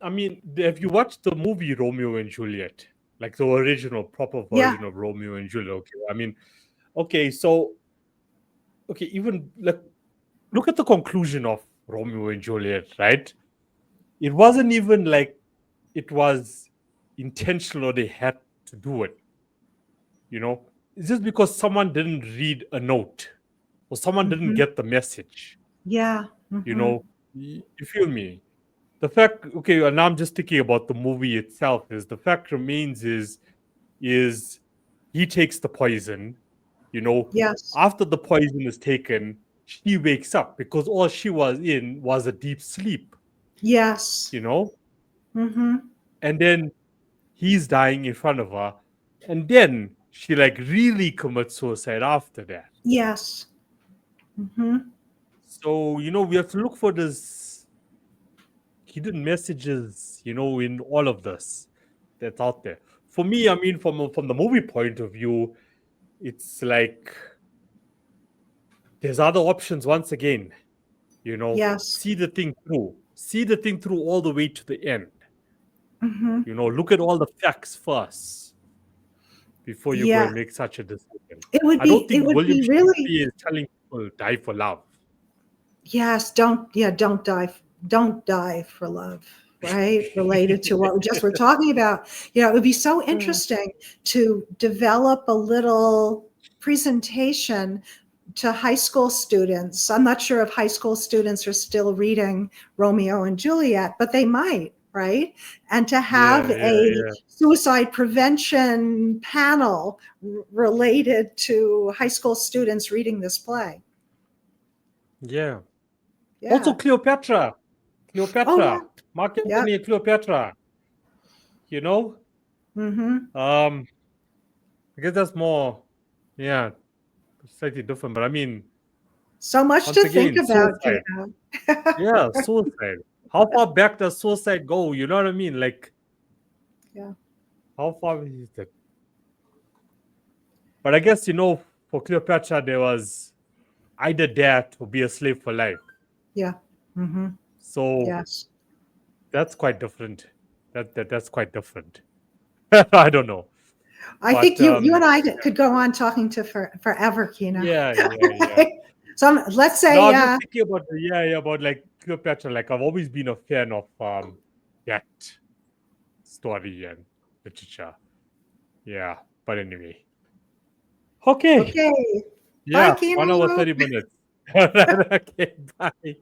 mean, have you watched the movie Romeo and Juliet? Like the original proper version of Romeo and Juliet? Even like look at the conclusion of Romeo and Juliet, right? It wasn't even like it was intentional or they had to do it. It's just because someone didn't read a note or someone didn't get the message. Yeah. You feel me? The fact, okay, and now I'm just thinking about the movie itself, is the fact remains is he takes the poison, Yes. after the poison is taken, she wakes up because all she was in was a deep sleep, Yes. and then he's dying in front of her, and then she like really commits suicide after that. Yes. So, we have to look for this hidden messages, in all of this that's out there. For me, I mean, from the movie point of view, it's like there's other options once again. Yes. See the thing through all the way to the end. Look at all the facts first before you go and make such a decision. It would I don't be think William really Shakespeare is telling people die for love. Yes, don't die for love, right? Related to what we just were talking about. It would be so interesting to develop a little presentation to high school students. I'm not sure if high school students are still reading Romeo and Juliet, but they might, right? And to have a suicide prevention panel related to high school students reading this play. Yeah. Yeah. Also Cleopatra. Oh, yeah. Mark Antony and Cleopatra. I guess that's more, slightly different. But I mean, so much to think about. Yeah, suicide. How far back does suicide go? You know what I mean? Like, how far is it? But I guess, for Cleopatra, there was either that or be a slave for life. Yeah. So yes, that's quite different. That's quite different. I don't know. I think you and I could go on talking to forever, Kina. Yeah. So let's say. No, I'm just thinking about about like Cleopatra. Like I've always been a fan of that story and literature. Yeah, but anyway. Okay. Yeah. Bye, Kina. 1 hour 30 minutes. Okay, bye.